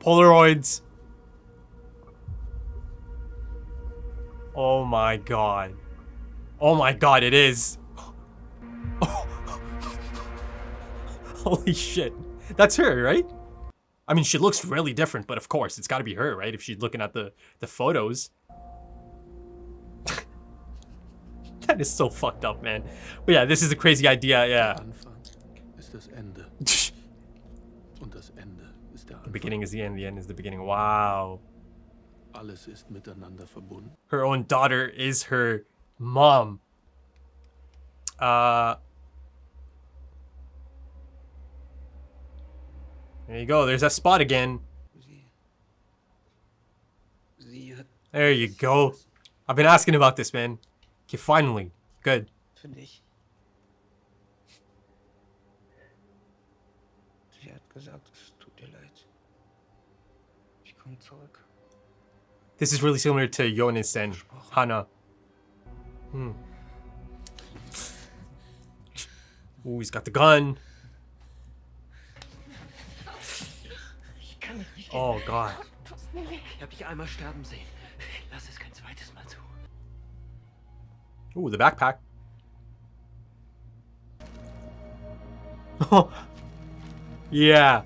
Polaroids. Oh my god. Oh my god, it is. Holy shit. That's her, right? I mean, she looks really different, but of course, it's gotta be her, right? If she's looking at the photos. That is so fucked up, man. But yeah, this is a crazy idea, yeah. The beginning is the end is the beginning. Wow. Her own daughter is her mom. There you go. There's that spot again. There you go. I've been asking about this, man. Okay, finally. Good. This is really similar to Jonas and Hannah. Ooh, he's got the gun. Oh god. Ooh, the backpack. Yeah.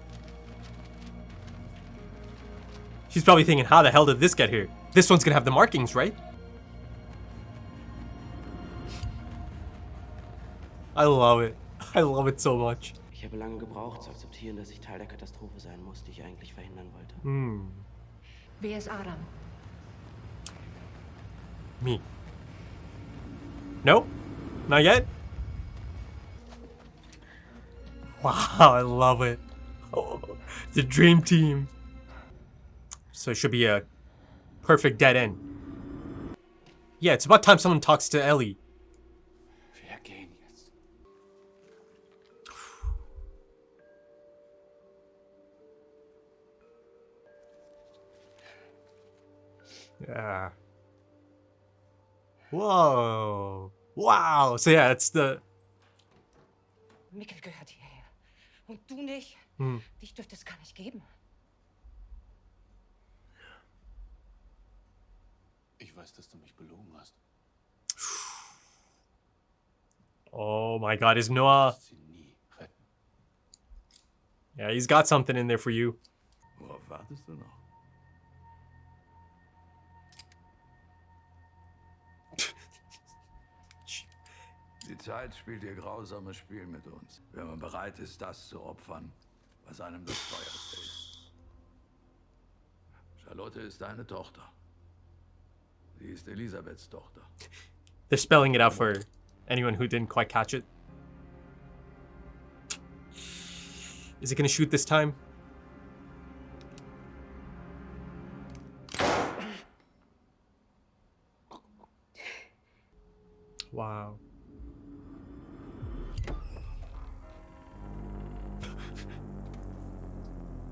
She's probably thinking, how the hell did this get here? This one's gonna have the markings, right? I love it. I love it so much. Ich habe lange gebraucht, zu akzeptieren, dass ich Teil der Katastrophe sein muss, die ich eigentlich verhindern wollte. Wer ist Adam? Me. Nope. Not yet. Wow, I love it. Oh, the dream team. So it should be a perfect dead end. Yeah, it's about time someone talks to Ellie. Yeah. Whoa. Wow. So yeah, it's the... Mikkel gehört hierher. Und du nicht? Dich dürfte es gar nicht geben. Ich weiß, dass du mich belogen hast. Oh my god, is Noah... Yeah, he's got something in there for you. Worauf wartest du noch? Die Zeit spielt ihr grausames Spiel mit uns, wenn man bereit ist, das zu opfern, was einem das teuerste ist. Charlotte ist deine Tochter. Sie ist Elisabeths Tochter. They're spelling it out for anyone who didn't quite catch it. Is it gonna shoot this time? Wow.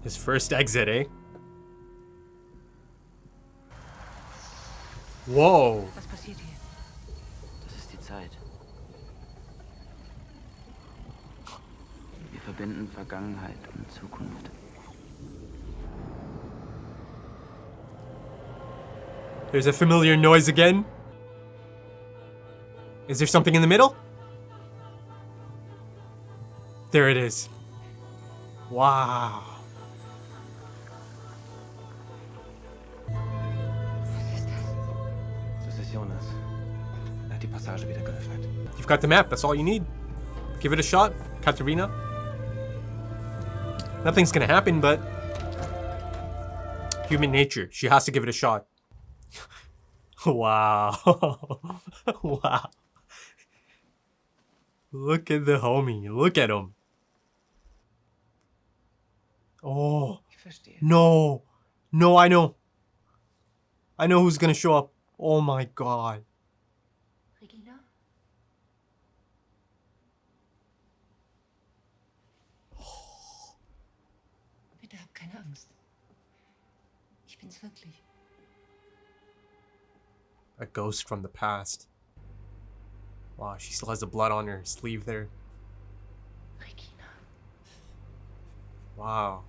His first exit, eh? Whoa. Was passiert hier? Das ist die Zeit. Wir verbinden Vergangenheit und Zukunft. There's a familiar noise again. Is there something in the middle? There it is. Wow. Das ist Jonas. Er hat die Passage wieder geöffnet. You've got the map, that's all you need. Give it a shot, Katerina. Nothing's gonna happen, but... human nature. She has to give it a shot. Wow. Wow. Look at the homie. Look at him. Oh. No. No, I know. I know who's gonna show up. Oh my god. Regina? Bitte hab keine Angst. Ich bin's wirklich. A ghost from the past. Wow, she still has the blood on her sleeve there. Regina. Wow.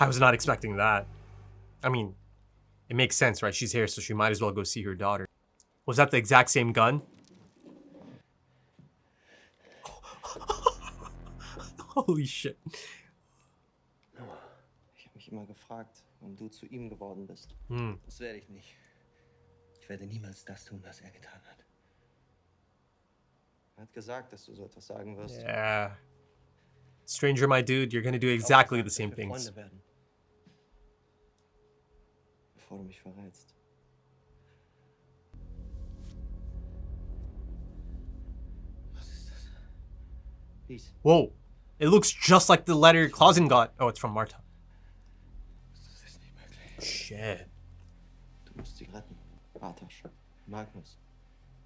I was not expecting that. I mean, it makes sense, right? She's here, so she might as well go see her daughter. Was that the exact same gun? Holy shit. Ich habe mich immer gefragt, warum du zu ihm geworden bist. Das werde ich nicht. Ich werde niemals das tun, was er getan hat. Er hat gesagt, dass du so etwas sagen wirst. Yeah. Stranger, my dude, you're gonna do exactly the same Dass wir things. Freunde werden. Bevor du mich verrätst. Was ist das? Lies. Whoa. It looks just like the letter Clausen got. Oh, it's from Martha. Das ist nicht möglich. Shit. Du musst sie retten. Bartosz, Magnus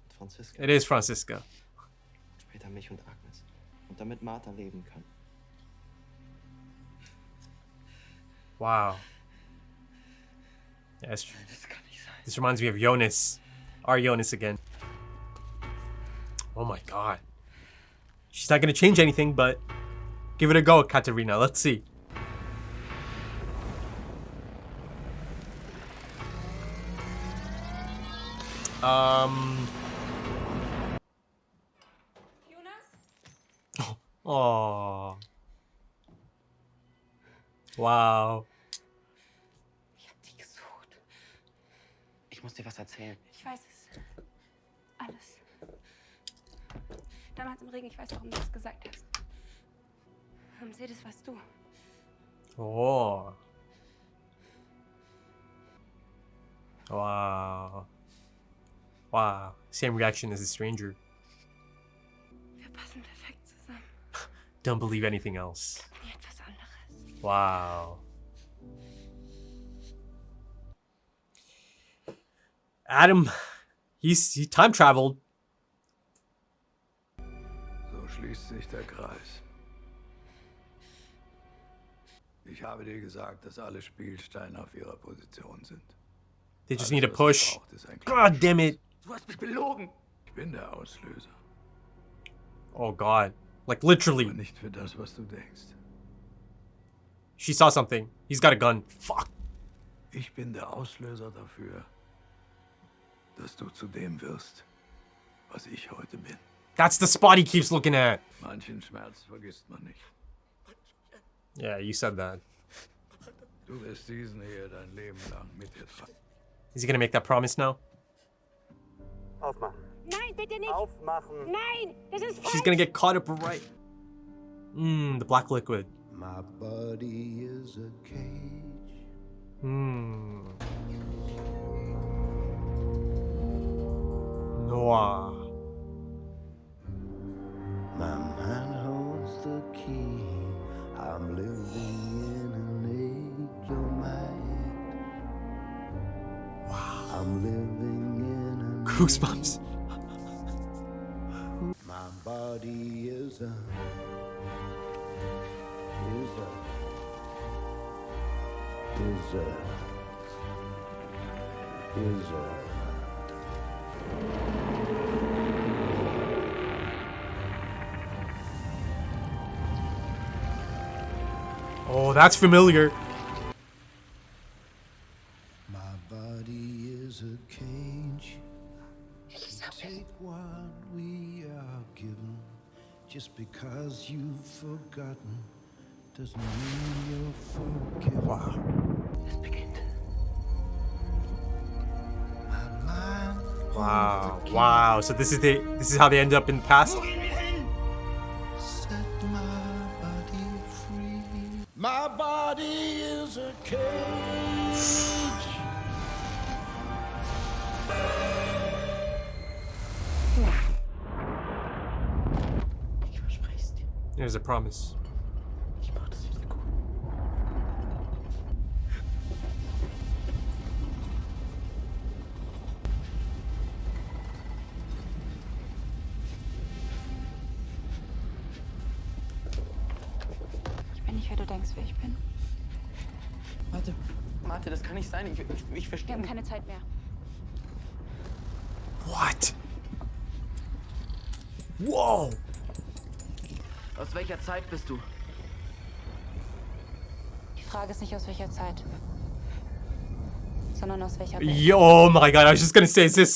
und Franziska. It is Franziska. Und später mich und Agnes. Und damit Martha leben kann. Wow. Yeah, Das kann nicht sein. this reminds me of Jonas. Our Jonas again. Oh my god. She's not gonna change anything, but give it a go, Katerina. Let's see. Jonas? Oh. Wow. Ich hab dich gesucht. Ich muss dir was erzählen. Ich weiß es. Alles. Damals im Regen, ich weiß, warum du es gesagt hast. Mercedes, weißt du. Oh. Wow. Wow. Same reaction as the stranger. Wir passen perfekt zusammen. Don't believe anything else. Nie etwas anderes. Wow. Adam, he time traveled. So schließt sich der Kreis. Ich habe dir gesagt, dass alle Spielsteine auf ihrer Position sind. They just Alles, need to was push. du brauchst, ist ein God damn it. Du hast mich belogen. Ich bin der Auslöser, Oh God. Like literally. aber nicht für das, was du denkst. She saw something. He's got a gun. Fuck. Ich bin der Auslöser dafür, dass du zu dem wirst, was ich heute bin. That's the spot he keeps looking at. Manchen Schmerz vergisst man nicht. Yeah, you said that. Du wirst diesen hier dein Leben lang mit dir tragen. Is he gonna make that promise now? Aufmachen. Nein, bitte nicht. Aufmachen. Nein, das ist She's gonna get caught up right. The black liquid. My body is a cage. Noah. My mind holds the key. I'm living in an age of mind. Wow. I'm living in an Goosebumps. My body is a Oh, that's familiar. my body is a cage. Take what we are given. Just because you've forgotten doesn't mean you're forgiven. Wow. Es beginnt. My mind Wow. Wow. So this is how they end up in the past? set my body free. My body is a cage. Ich verspreche es dir. There's a promise. Ich mach das wieder gut. Ich bin nicht, wer du denkst, wer ich bin. Warte, das kann nicht sein. Ich Wir verstehe haben nicht. keine Zeit mehr. What? Whoa. Aus welcher Zeit bist du? Die Frage ist nicht aus welcher Zeit, sondern aus welcher Welt. Yo, oh my god, I was just gonna say, is this,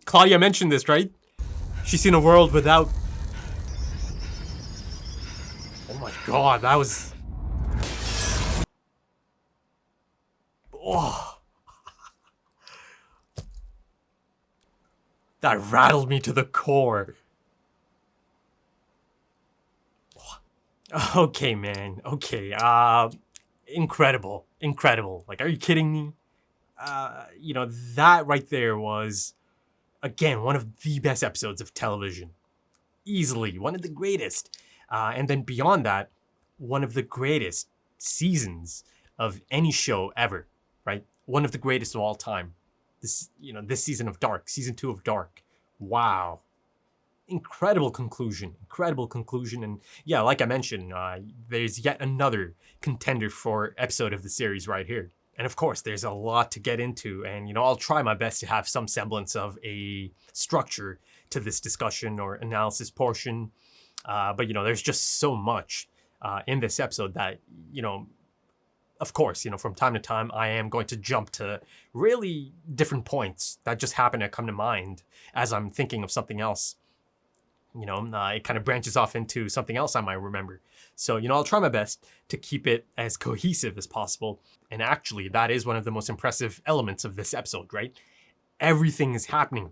Claudia mentioned this, right? She's seen a world without... Oh my god, that was... Oh. That rattled me to the core. Okay, man. Okay. Incredible. Incredible. Like, are you kidding me? You know, that right there was, again, one of the best episodes of television. Easily. One of the greatest. And then beyond that, one of the greatest seasons of any show ever. Right? One of the greatest of all time. This season of Dark. Season 2 of Dark. Wow. Incredible conclusion. Incredible conclusion. And yeah, like I mentioned, there's yet another contender for episode of the series right here. And of course, there's a lot to get into. And, you know, I'll try my best to have some semblance of a structure to this discussion or analysis portion. But, you know, there's just so much in this episode that, you know, of course, you know, from time to time, I am going to jump to really different points that just happen to come to mind as I'm thinking of something else. You know, it kind of branches off into something else I might remember. So, you know, I'll try my best to keep it as cohesive as possible. And actually, that is one of the most impressive elements of this episode, right? Everything is happening.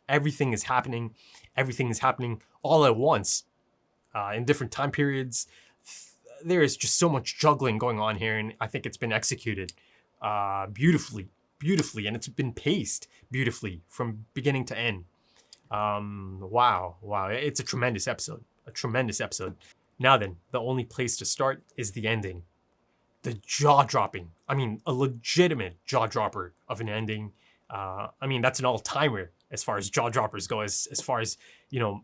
Everything is happening. Everything is happening all at once in different time periods. There is just so much juggling going on here, and I think it's been executed beautifully, and it's been paced beautifully from beginning to end. Wow, it's a tremendous episode, Now then, the only place to start is the ending. The jaw-dropping, I mean, a legitimate jaw-dropper of an ending. I mean, that's an all-timer as far as jaw-droppers go, as far as, you know,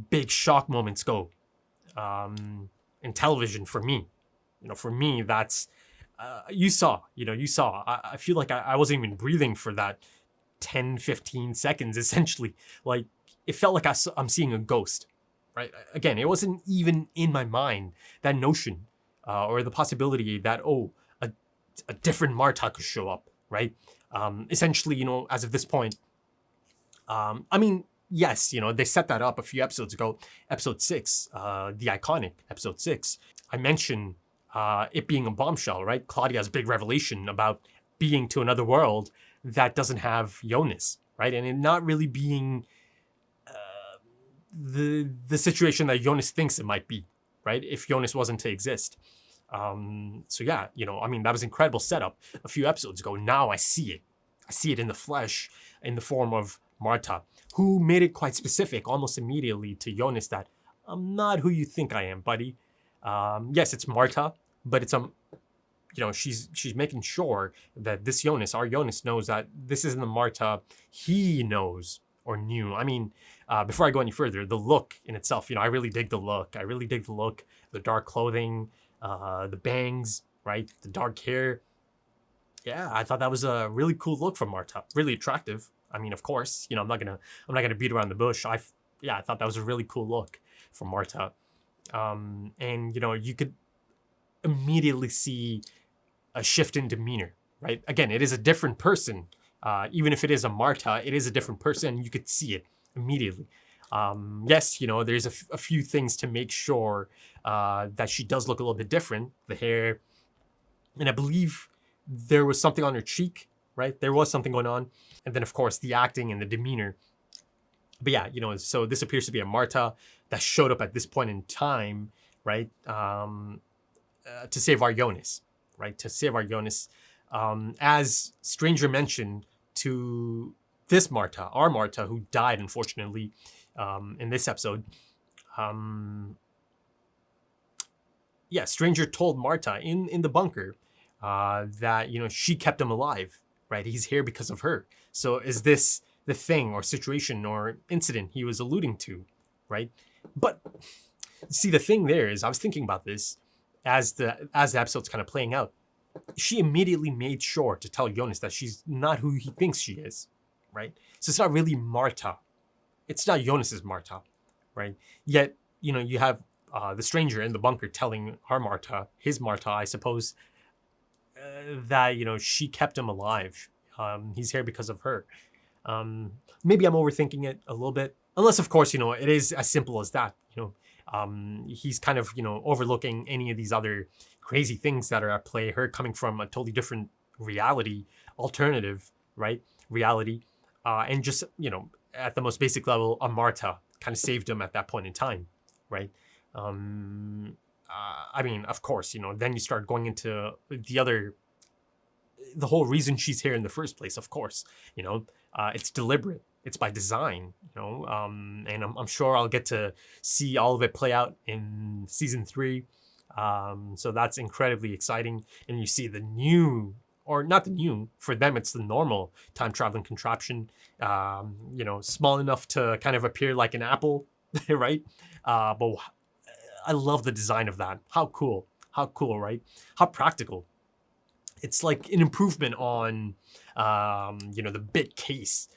big shock moments go. In television for me. You know, for me, that's, you saw. I feel like I wasn't even breathing for that 10, 15 seconds, essentially. Like, it felt like I'm seeing a ghost, right? Again, it wasn't even in my mind, that notion, or the possibility that, a different Marta could show up, right? Essentially, you know, as of this point, I mean, yes, you know, they set that up a few episodes ago. Episode 6, the iconic episode 6. I mentioned it being a bombshell, right? Claudia's big revelation about being to another world that doesn't have Jonas, right? And it not really being the situation that Jonas thinks it might be, right? If Jonas wasn't to exist. So yeah, you know, I mean, that was incredible setup a few episodes ago. Now I see it. I see it in the flesh, in the form of Marta, who made it quite specific almost immediately to Jonas that I'm not who you think I am, buddy. Yes, it's Marta, but it's you know, she's making sure that this Jonas, our Jonas, knows that this isn't the Marta he knows or knew. I mean, before I go any further, the look in itself, you know, I really dig the look. The dark clothing, the bangs, right? The dark hair. Yeah, I thought that was a really cool look from Marta. Really attractive. I mean, of course, you know, I'm not gonna beat around the bush. I thought that was a really cool look from Marta. And you know, you could immediately see a shift in demeanor, right? Again, it is a different person. Even if it is a Marta, it is a different person. You could see it immediately. Yes, you know, there's a few things to make sure that she does look a little bit different. The hair, and I believe there was something on her cheek, right? There was something going on. And then, of course, the acting and the demeanor. But yeah, you know, so this appears to be a Marta that showed up at this point in time, right? To save our Jonas, right? To save our Jonas. As Stranger mentioned to this Marta, our Marta, who died, unfortunately, in this episode. Yeah, Stranger told Marta in the bunker that, you know, she kept him alive, right? He's here because of her. So is this the thing or situation or incident he was alluding to, right? But see, the thing there is, I was thinking about this as the episode's kind of playing out. She immediately made sure to tell Jonas that she's not who he thinks she is, right? So it's not really Marta. It's not Jonas's Marta, right? Yet, you know, you have the Stranger in the bunker telling our Marta, his Marta, I suppose, that, you know, she kept him alive. He's here because of her. Maybe I'm overthinking it a little bit, unless of course, you know, it is as simple as that. You know, he's kind of, you know, overlooking any of these other crazy things that are at play. Her coming from a totally different reality, alternative, right? Reality, and just, you know, at the most basic level, Amarta kind of saved him at that point in time, right? I mean, of course, you know, then you start going into the whole reason she's here in the first place, of course, you know, it's deliberate. It's by design, you know, and I'm sure I'll get to see all of it play out in season 3. So that's incredibly exciting. And you see the new, or not the new, for them, it's the normal time traveling contraption, you know, small enough to kind of appear like an apple, right? But I love the design of that. How cool, right? How practical. It's like an improvement on, you know, the bit case,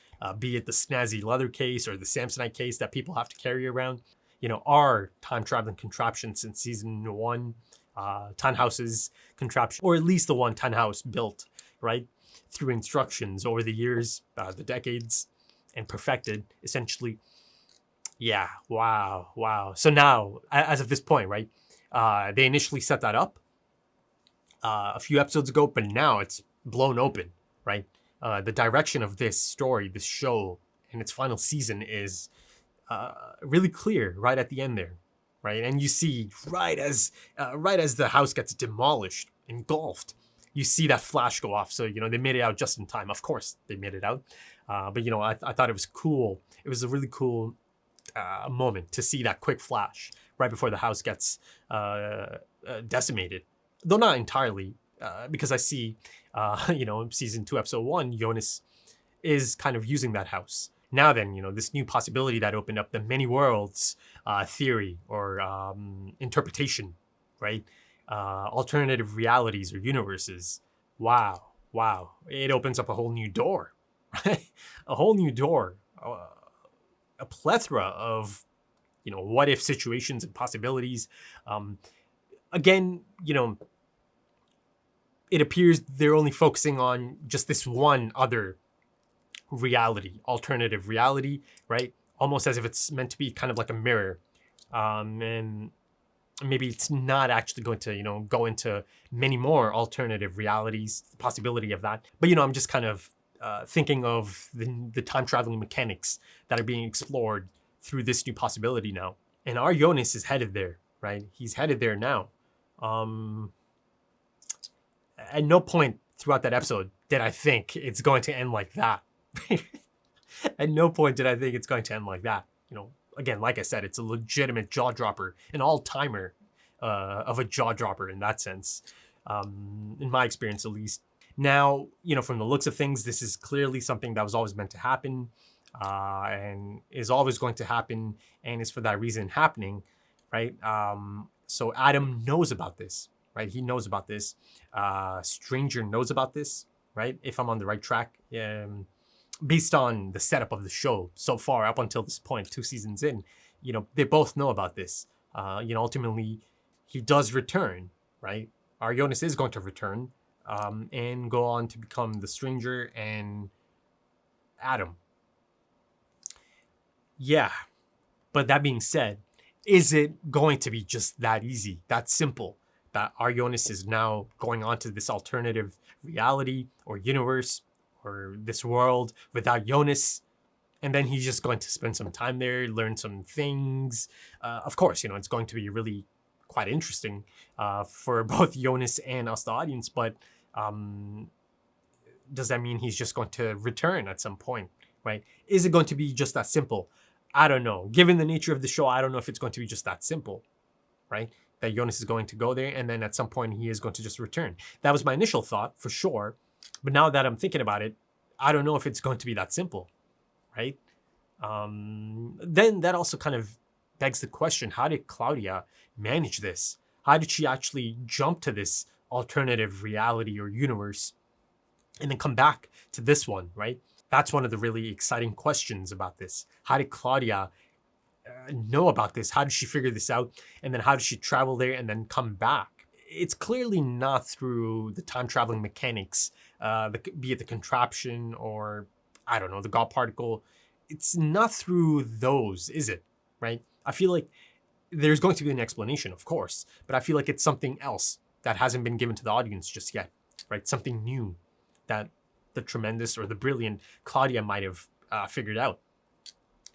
be it the snazzy leather case or the Samsonite case that people have to carry around. You know, our time traveling contraption since season 1, Tannhaus's contraption, or at least the one Tannhaus built, right, through instructions over the years, the decades, and perfected, essentially. Yeah, wow. So now, as of this point, right, they initially set that up a few episodes ago, but now it's blown open, right? The direction of this story, this show, and its final season is really clear right at the end there, right? And you see right as the house gets demolished, engulfed, you see that flash go off. So, you know, they made it out just in time. Of course, they made it out. But, you know, I thought it was cool. It was a really cool moment to see that quick flash right before the house gets decimated. Though not entirely, because I see, you know, season 2, episode 1, Jonas is kind of using that house. Now then, you know, this new possibility that opened up, the many worlds theory or interpretation, right? Alternative realities or universes. Wow. It opens up a whole new door, right? A whole new door. A plethora of, you know, what if situations and possibilities. Again, you know, it appears they're only focusing on just this one other reality, alternative reality, right? Almost as if it's meant to be kind of like a mirror. And maybe it's not actually going to, you know, go into many more alternative realities, the possibility of that. But, you know, I'm just kind of thinking of the time traveling mechanics that are being explored through this new possibility now. And our Jonas is headed there, right? He's headed there now. At no point throughout that episode did I think it's going to end like that. At no point did I think it's going to end like that. You know, again, like I said, it's a legitimate jaw dropper, an all-timer of a jaw dropper in that sense, in my experience at least. Now, you know, from the looks of things, this is clearly something that was always meant to happen, and is always going to happen, and is for that reason happening, right? So Adam knows about this, right? He knows about this. Stranger knows about this, right? If I'm on the right track, based on the setup of the show so far up until this point, 2 seasons in, you know, they both know about this. You know, ultimately, he does return, right? Our Jonas is going to return. And go on to become the Stranger and Adam. Yeah, but that being said, is it going to be just that easy, that simple, that our Jonas is now going on to this alternative reality or universe or this world without Jonas, and then he's just going to spend some time there, learn some things? Of course, you know, it's going to be really quite interesting for both Jonas and us, the audience, but does that mean he's just going to return at some point, right? Is it going to be just that simple? I don't know. Given the nature of the show, I don't know if it's going to be just that simple, right? That Jonas is going to go there and then at some point he is going to just return. That was my initial thought for sure. But now that I'm thinking about it, I don't know if it's going to be that simple, right? Then that also kind of begs the question, how did Claudia manage this? How did she actually jump to this alternative reality or universe and then come back to this one, right? That's one of the really exciting questions about this. How did Claudia know about this? How did she figure this out? And then how did she travel there and then come back? it's clearly not through the time traveling mechanics, be it the contraption or, I don't know, the God particle. It's not through those, is it? Right? I feel like there's going to be an explanation, of course, but I feel like it's something else that hasn't been given to the audience just yet, right? Something new that the tremendous or the brilliant Claudia might have figured out,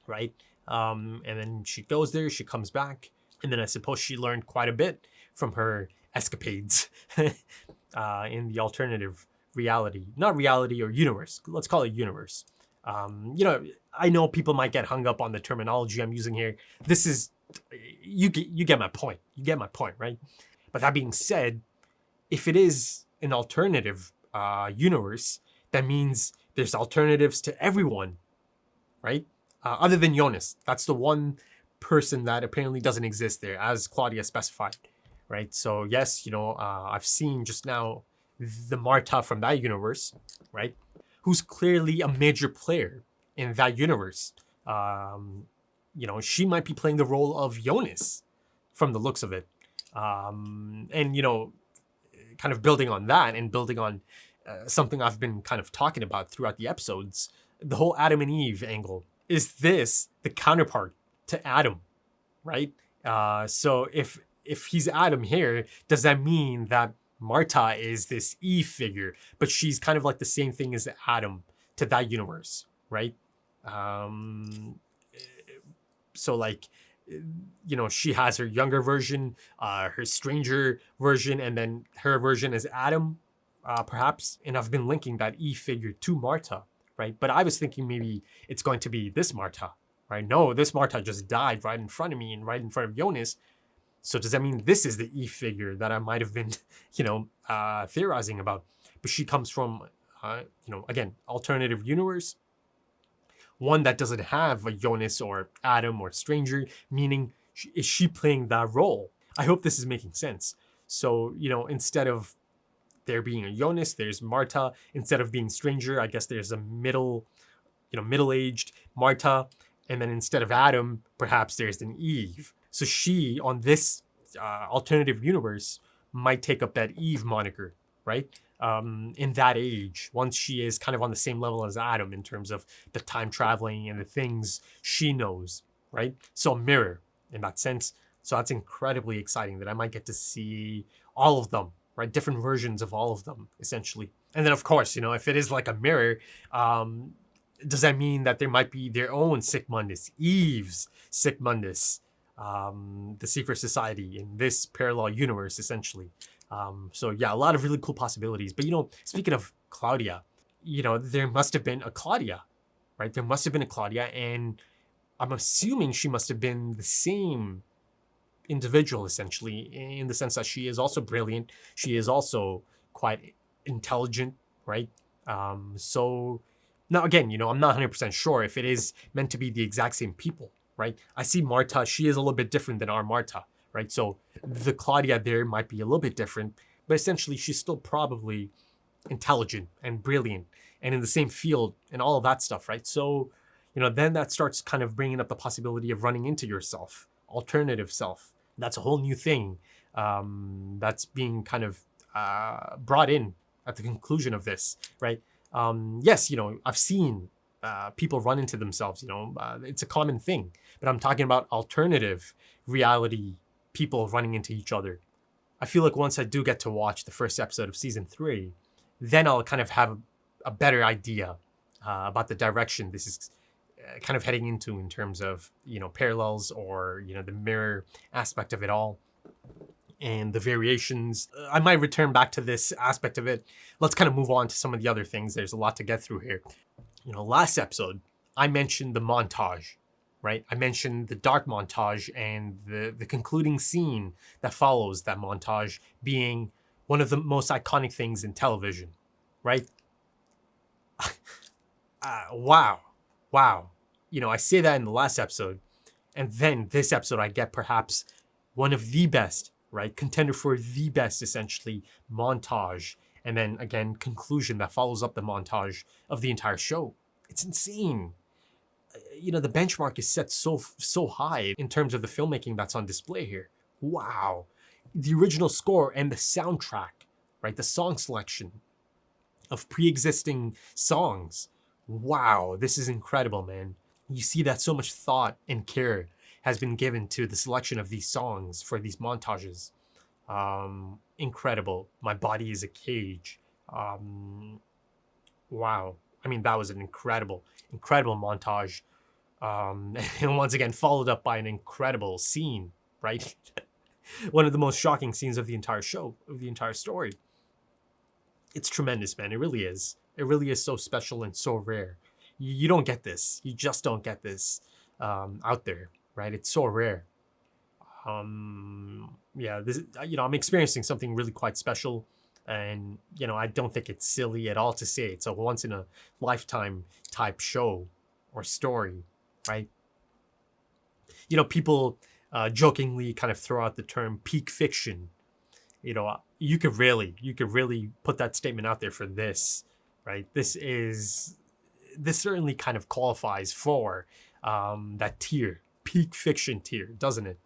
right? And then she goes there, she comes back, and then I suppose she learned quite a bit from her escapades in the alternative reality, not reality or universe. Let's call it universe. I know people might get hung up on the terminology I'm using here. This is, you get my point. You get my point, right? But that being said, if it is an alternative universe, that means there's alternatives to everyone, right? Other than Jonas. That's the one person that apparently doesn't exist there, as Claudia specified, right? So yes, I've seen just now the Marta from that universe, right? Who's clearly a major player in that universe. She might be playing the role of Jonas from the looks of it. And, kind of building on that and building on something I've been kind of talking about throughout the episodes, the whole Adam and Eve angle. Is this the counterpart to Adam, right? So if he's Adam here, does that mean that Marta is this Eve figure, but she's kind of like the same thing as Adam to that universe, right? So like, she has her younger version, her stranger version, and then her version is Adam, perhaps. And I've been linking that Eve figure to Marta, right? But I was thinking maybe it's going to be this Marta, right? No, this Marta just died right in front of me and right in front of Jonas. So does that mean this is the Eve figure that I might have been, theorizing about? But she comes from, again, alternative universe. One that doesn't have a Jonas or Adam or stranger, meaning is she playing that role? I hope this is making sense. So, instead of there being a Jonas, there's Marta. Instead of being stranger, I guess there's a middle-aged Marta. And then instead of Adam, perhaps there's an Eve. So she, on this alternative universe, might take up that Eve moniker, right? In that age, once she is kind of on the same level as Adam in terms of the time traveling and the things she knows, right? So a mirror in that sense. So that's incredibly exciting that I might get to see all of them, right? Different versions of all of them, essentially. And then, of course, if it is like a mirror, does that mean that there might be their own Sic Mundus, Eve's Sic Mundus, the secret society in this parallel universe, essentially? So yeah, a lot of really cool possibilities. But, speaking of Claudia, there must have been a Claudia, right? There must have been a Claudia, and I'm assuming she must have been the same individual, essentially, in the sense that she is also brilliant. She is also quite intelligent, right? So now again, I'm not 100% sure if it is meant to be the exact same people, right? I see Marta, she is a little bit different than our Marta, right? So the Claudia there might be a little bit different, but essentially she's still probably intelligent and brilliant and in the same field and all of that stuff, right? So, then that starts kind of bringing up the possibility of running into yourself, alternative self. That's a whole new thing that's being kind of brought in at the conclusion of this, right? Yes, I've seen people run into themselves, it's a common thing, but I'm talking about alternative reality people running into each other. I feel like once I do get to watch the first episode of season 3, then I'll kind of have a better idea about the direction this is kind of heading into in terms of, parallels or, the mirror aspect of it all and the variations. I might return back to this aspect of it. Let's kind of move on to some of the other things. There's a lot to get through here. Last episode, I mentioned the montage, right? I mentioned the dark montage and the concluding scene that follows that montage being one of the most iconic things in television, right? Wow. I say that in the last episode, and then this episode I get perhaps one of the best, right? Contender for the best, essentially, montage. And then again, conclusion that follows up the montage of the entire show. It's insane. The benchmark is set so high in terms of the filmmaking that's on display here. Wow. the original score and the soundtrack, right? The song selection of pre-existing songs. Wow, this is incredible, man. You see that so much thought and care has been given to the selection of these songs for these montages. Incredible. My Body is a Cage. Wow. I mean, that was an incredible montage. And once again, followed up by an incredible scene, right? One of the most shocking scenes of the entire show, of the entire story. It's tremendous, man. It really is. It really is so special and so rare. You don't get this. You just don't get this out there, right? It's so rare. Yeah, this, I'm experiencing something really quite special, and I don't think it's silly at all to say it's a once in a lifetime type show or story, right? People jokingly kind of throw out the term peak fiction. You could really put that statement out there for this, right? This certainly kind of qualifies for that tier, peak fiction tier, doesn't it?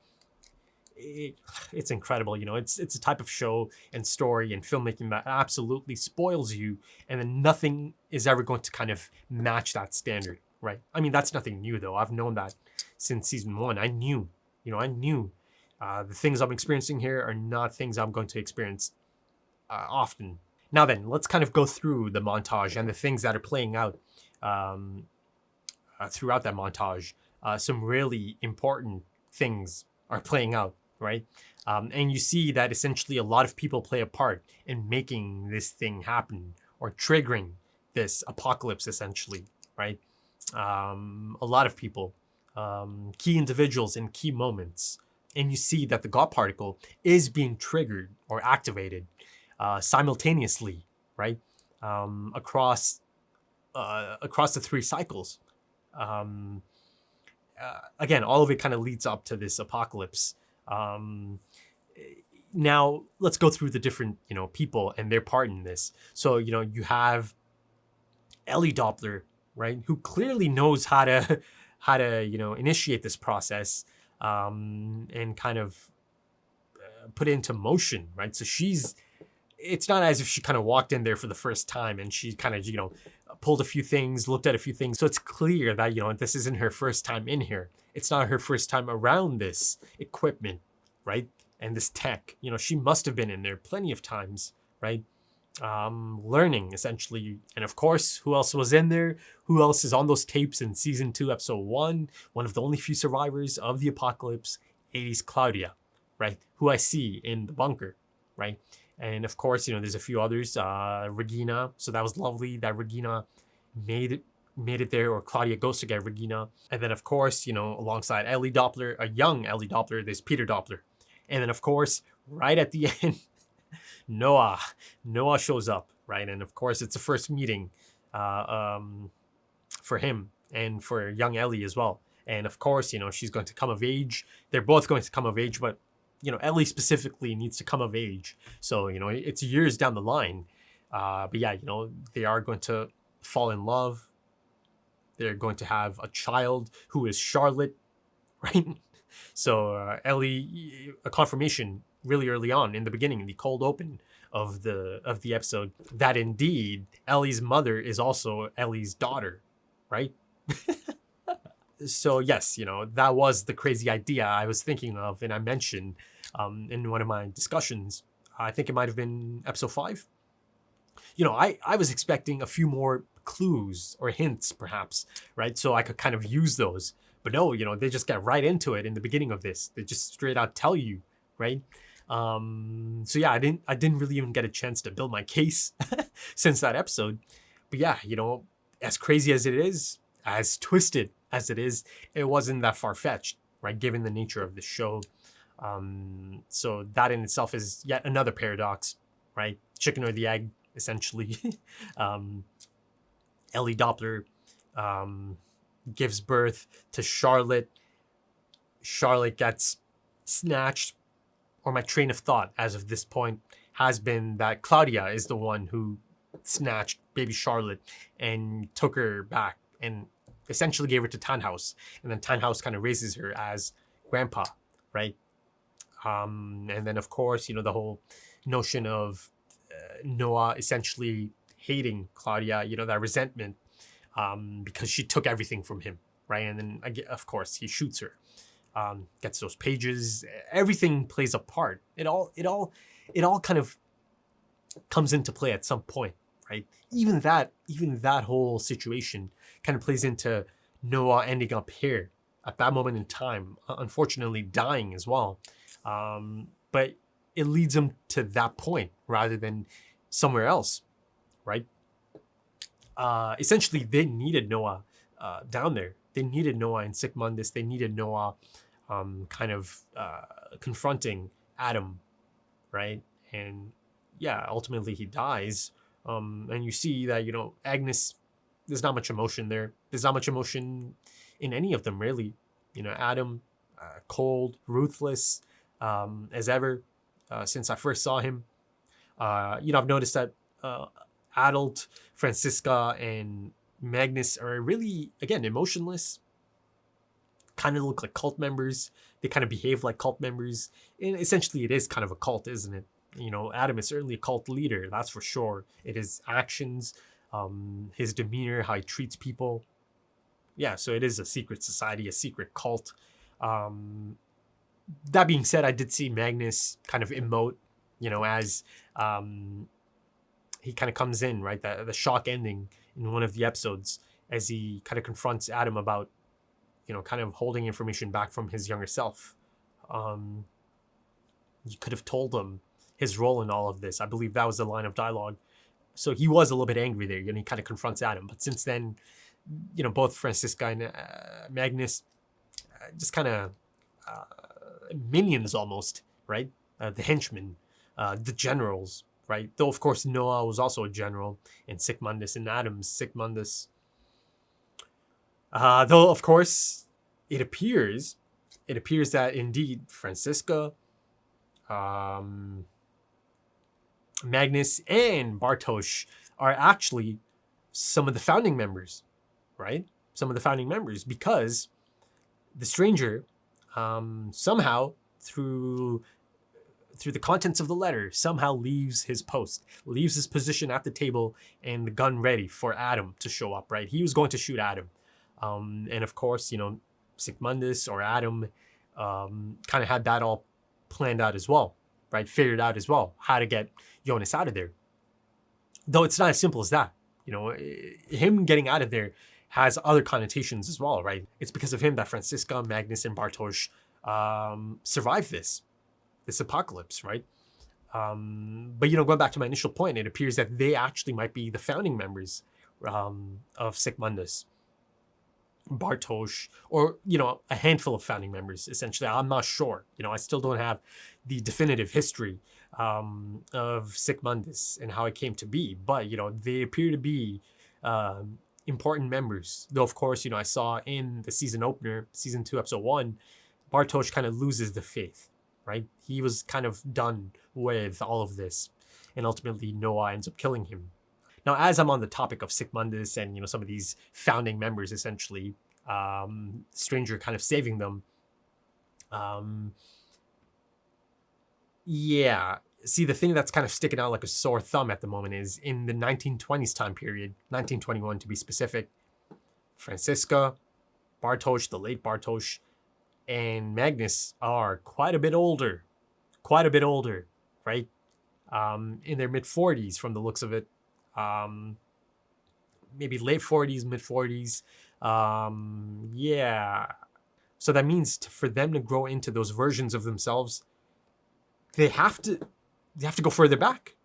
It's incredible. It's a type of show and story and filmmaking that absolutely spoils you, and then nothing is ever going to kind of match that standard, right? I mean, that's nothing new though. I've known that since season 1. I knew the things I'm experiencing here are not things I'm going to experience often. Now then, let's kind of go through the montage and the things that are playing out throughout that montage. Some really important things are playing out, right? And you see that essentially a lot of people play a part in making this thing happen or triggering this apocalypse, essentially, right? A lot of people, key individuals in key moments. And you see that the God particle is being triggered or activated simultaneously, right? Across the 3 cycles. Again, all of it kind of leads up to this apocalypse. Now let's go through the different, people and their part in this. So, you have Ellie Doppler, right? Who clearly knows how to, initiate this process, and kind of put it into motion, right? So it's not as if she kind of walked in there for the first time and she kind of, pulled a few things, looked at a few things. So it's clear that, this isn't her first time in here. It's not her first time around this equipment, right? And this tech, she must have been in there plenty of times, right? Learning essentially. And of course, who else was in there? Who else is on those tapes in season 2, episode 1? One of the only few survivors of the apocalypse, 80s Claudia, right? Who I see in the bunker, right? And of course, there's a few others, Regina. So that was lovely that Regina made it there, or Claudia goes to get Regina. And then of course, alongside Ellie Doppler, a young Ellie Doppler, there's Peter Doppler. And then of course, right at the end, Noah shows up, right? And of course, it's the first meeting for him and for young Ellie as well. And of course, she's going to come of age. They're both going to come of age, but Ellie specifically needs to come of age. So, it's years down the line. But yeah, they are going to fall in love. They're going to have a child who is Charlotte, right? So Ellie, a confirmation really early on in the beginning, in the cold open of the episode, that indeed Ellie's mother is also Ellie's daughter, right? So yes, that was the crazy idea I was thinking of, and I mentioned in one of my discussions. I think it might have been episode 5. I was expecting a few more clues or hints, perhaps, right? So I could kind of use those. But no, they just get right into it in the beginning of this. They just straight out tell you, right? So yeah, I didn't really even get a chance to build my case since that episode. But yeah, as crazy as it is, as twisted as it is, it wasn't that far-fetched, right? Given the nature of the show. So that in itself is yet another paradox, right? Chicken or the egg, essentially. Ellie Doppler gives birth to Charlotte. Charlotte gets snatched, or my train of thought as of this point has been that Claudia is the one who snatched baby Charlotte and took her back and essentially gave her to Tannhaus. And then Tannhaus kind of raises her as grandpa, right? And then, of course, the whole notion of Noah essentially hating Claudia, that resentment, because she took everything from him, right? And then, of course, he shoots her, gets those pages. Everything plays a part. It all kind of comes into play at some point, right? Even that whole situation kind of plays into Noah ending up here at that moment in time, unfortunately dying as well. But it leads him to that point rather than somewhere else, right? Essentially, they needed Noah down there. They needed Noah in Sic Mundus. They needed Noah kind of confronting Adam, right? And yeah, ultimately he dies. And you see that, Agnes, there's not much emotion there. There's not much emotion in any of them, really. Adam, cold, ruthless as ever since I first saw him. I've noticed that adult Franziska and Magnus are really, again, emotionless. Kind of look like cult members. They kind of behave like cult members. And essentially, it is kind of a cult, isn't it? Adam is certainly a cult leader, that's for sure. It is actions, his demeanor, how he treats people. Yeah, so it is a secret society, a secret cult. That being said, I did see Magnus kind of emote, as he kind of comes in, right? The shock ending in one of the episodes as he kind of confronts Adam about, kind of holding information back from his younger self. You could have told him his role in all of this. I believe that was the line of dialogue. So he was a little bit angry there, he kind of confronts Adam. But since then, both Franziska and Magnus just kind of minions almost, right? The henchmen, the generals, right? Though, of course, Noah was also a general in Sic Mundus, in Adam's Sic Mundus. Though, of course, it appears that indeed Franziska, Magnus, and Bartosz are actually some of the founding members, right? Some of the founding members, because the stranger somehow, through the contents of the letter, somehow leaves his post, leaves his position at the table and the gun ready for Adam to show up, right? He was going to shoot Adam. And of course, Sic Mundus or Adam kind of had that all planned out as well, right? Figured out as well how to get Jonas out of there. Though it's not as simple as that. Him getting out of there has other connotations as well, right? It's because of him that Franziska, Magnus, and Bartosz survived this apocalypse, right? But going back to my initial point, it appears that they actually might be the founding members of Sic Mundus. Bartosz, or a handful of founding members, essentially. I'm not sure. I still don't have the definitive history of Sic Mundus and how it came to be, but they appear to be important members. Though, of course, I saw in the season opener, season 2, episode 1, Bartosz kind of loses the faith, right? He was kind of done with all of this, and ultimately Noah ends up killing him. Now, as I'm on the topic of Sic Mundus and some of these founding members, essentially, Stranger kind of saving them. Yeah. See, the thing that's kind of sticking out like a sore thumb at the moment is in the 1920s time period, 1921 to be specific, Franziska, Bartosz, the late Bartosz, and Magnus are quite a bit older, right? In their mid-40s from the looks of it. Maybe late 40s, mid 40s. Yeah. So that means for them to grow into those versions of themselves, they have to go further back.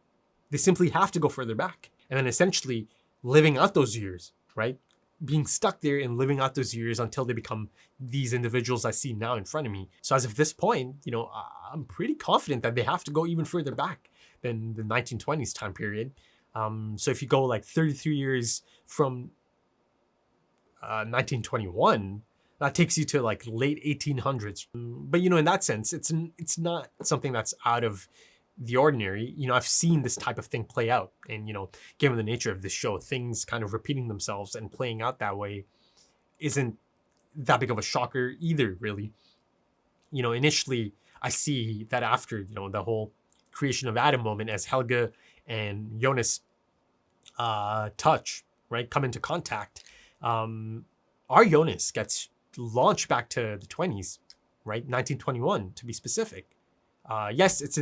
They simply have to go further back. And then essentially living out those years, right? Being stuck there and living out those years until they become these individuals I see now in front of me. So as of this point, I'm pretty confident that they have to go even further back than the 1920s time period. So if you go like 33 years from 1921, that takes you to like late 1800s. But in that sense, it's not something that's out of the ordinary. I've seen this type of thing play out, and given the nature of this show, things kind of repeating themselves and playing out that way isn't that big of a shocker either, really. Initially I see that after, you know, the whole creation of Adam moment, as Helga and Jonas touch, right, come into contact, our Jonas gets launched back to the 20s, right, 1921 to be specific. Yes, it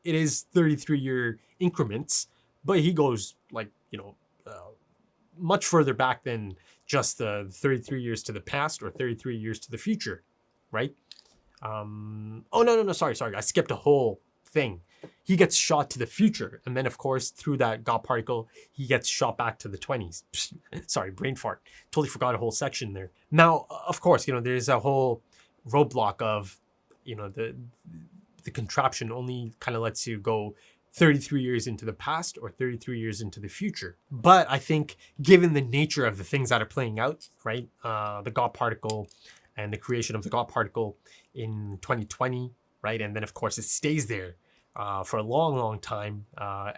is 33-year increments, but he goes like, you know, much further back than just the 33 years to the past or 33 years to the future, right? Oh no, sorry, I skipped a whole thing. He gets shot to the future, and then of course through that God particle he gets shot back to the 20s. Sorry, brain fart. Totally forgot a whole section there. Now, of course, you know, there's a whole roadblock of, you know, the contraption only kind of lets you go 33 years into the past or 33 years into the future. But I think given the nature of the things that are playing out, right, the God particle and the creation of the God particle in 2020, right, and then of course it stays there for a long time.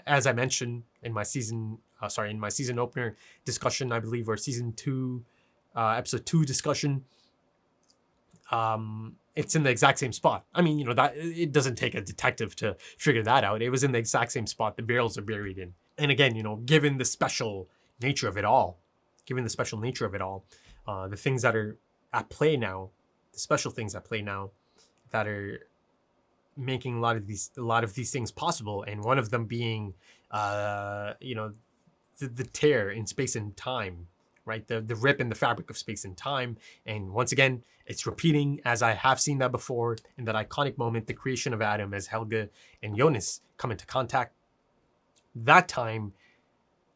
As I mentioned in my season opener discussion, I believe, or season 2, episode 2 discussion, it's in the exact same spot. I mean, you know, that it doesn't take a detective to figure that out. It was in the exact same spot the barrels are buried in. And again, you know, given the special nature of it all, the things that are at play now, the special things at play now that are making a lot of these things possible, and one of them being you know, the tear in space and time, right, the rip in the fabric of space and time. And once again, it's repeating, as I have seen that before, in that iconic moment, the creation of Adam, as Helga and Jonas come into contact. That time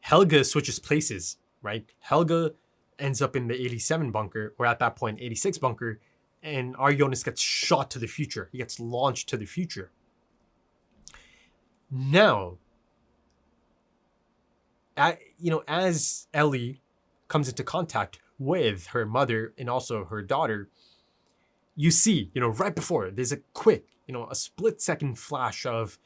Helga switches places, right? Helga ends up in the 87 bunker, or at that point 86 bunker, and our Jonas gets shot to the future. He gets launched to the future. Now, you know, as Ellie comes into contact with her mother and also her daughter, you see, you know, right before, there's a quick, you know, a split-second flash of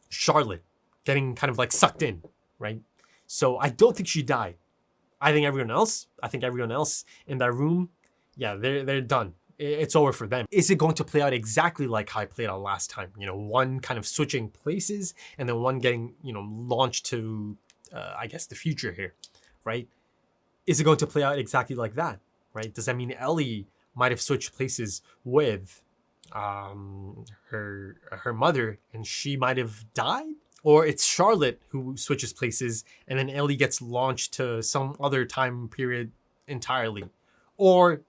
Charlotte getting kind of like sucked in, right? So I don't think she died. I think everyone else in that room, yeah, they're done. It's over for them. Is it going to play out exactly like how I played out last time? You know, one kind of switching places and then one getting, you know, launched to, I guess, the future here, right? Is it going to play out exactly like that, right? Does that mean Ellie might have switched places with her mother and she might have died? Or it's Charlotte who switches places and then Ellie gets launched to some other time period entirely? Or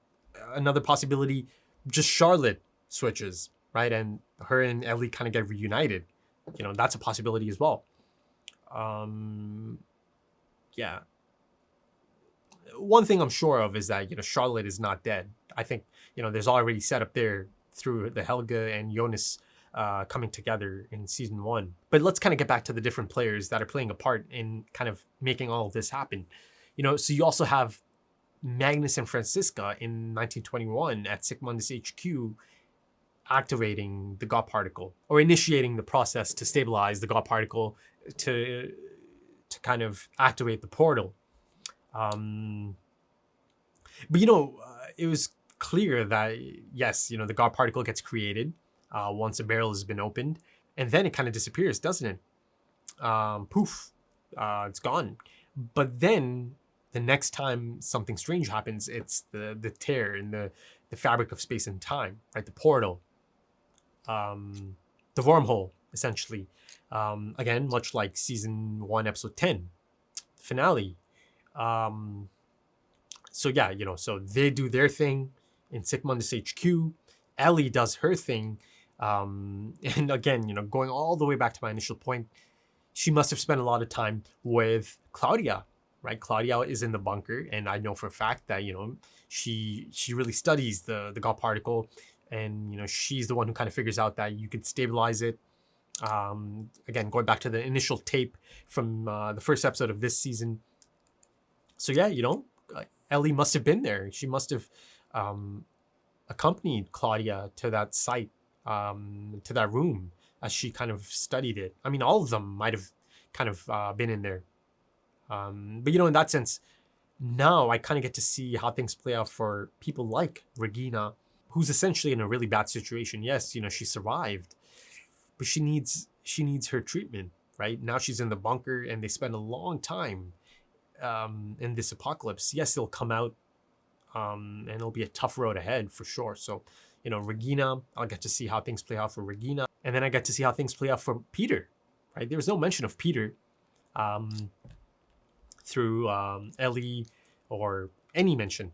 another possibility, just Charlotte switches, right? And her and Ellie kind of get reunited. You know, that's a possibility as well. Yeah. One thing I'm sure of is that, you know, Charlotte is not dead. I think, you know, there's already set up there through the Helga and Jonas coming together in season 1. But let's kind of get back to the different players that are playing a part in kind of making all of this happen. You know, so you also have Magnus and Franziska in 1921 at Sigmundus HQ activating the God particle, or initiating the process to stabilize the God particle to kind of activate the portal. But you know, it was clear that yes, you know, the God particle gets created once a barrel has been opened, and then it kind of disappears, doesn't it? Poof, it's gone. But then the next time something strange happens, it's the tear in the fabric of space and time, right? The portal, the wormhole, essentially. Again, much like season 1, episode 10, finale. So yeah, you know, so they do their thing in Sigmundus HQ. Ellie does her thing. And again, you know, going all the way back to my initial point, she must have spent a lot of time with Claudia, right? Claudia is in the bunker, and I know for a fact that, you know, she really studies the God particle, and, you know, she's the one who kind of figures out that you could stabilize it. Again, going back to the initial tape from the first episode of this season. So yeah, you know, Ellie must have been there. She must have accompanied Claudia to that site, to that room, as she kind of studied it. I mean, all of them might have kind of been in there. But, you know, in that sense, now I kind of get to see how things play out for people like Regina who's essentially in a really bad situation. Yes, you know, she survived, but she needs her treatment, right? Now she's in the bunker, and they spend a long time in this apocalypse. Yes, they'll come out, and it'll be a tough road ahead for sure. So, you know, Regina, I'll get to see how things play out for Regina, and then I get to see how things play out for Peter, right? There was no mention of Peter through Ellie or any mention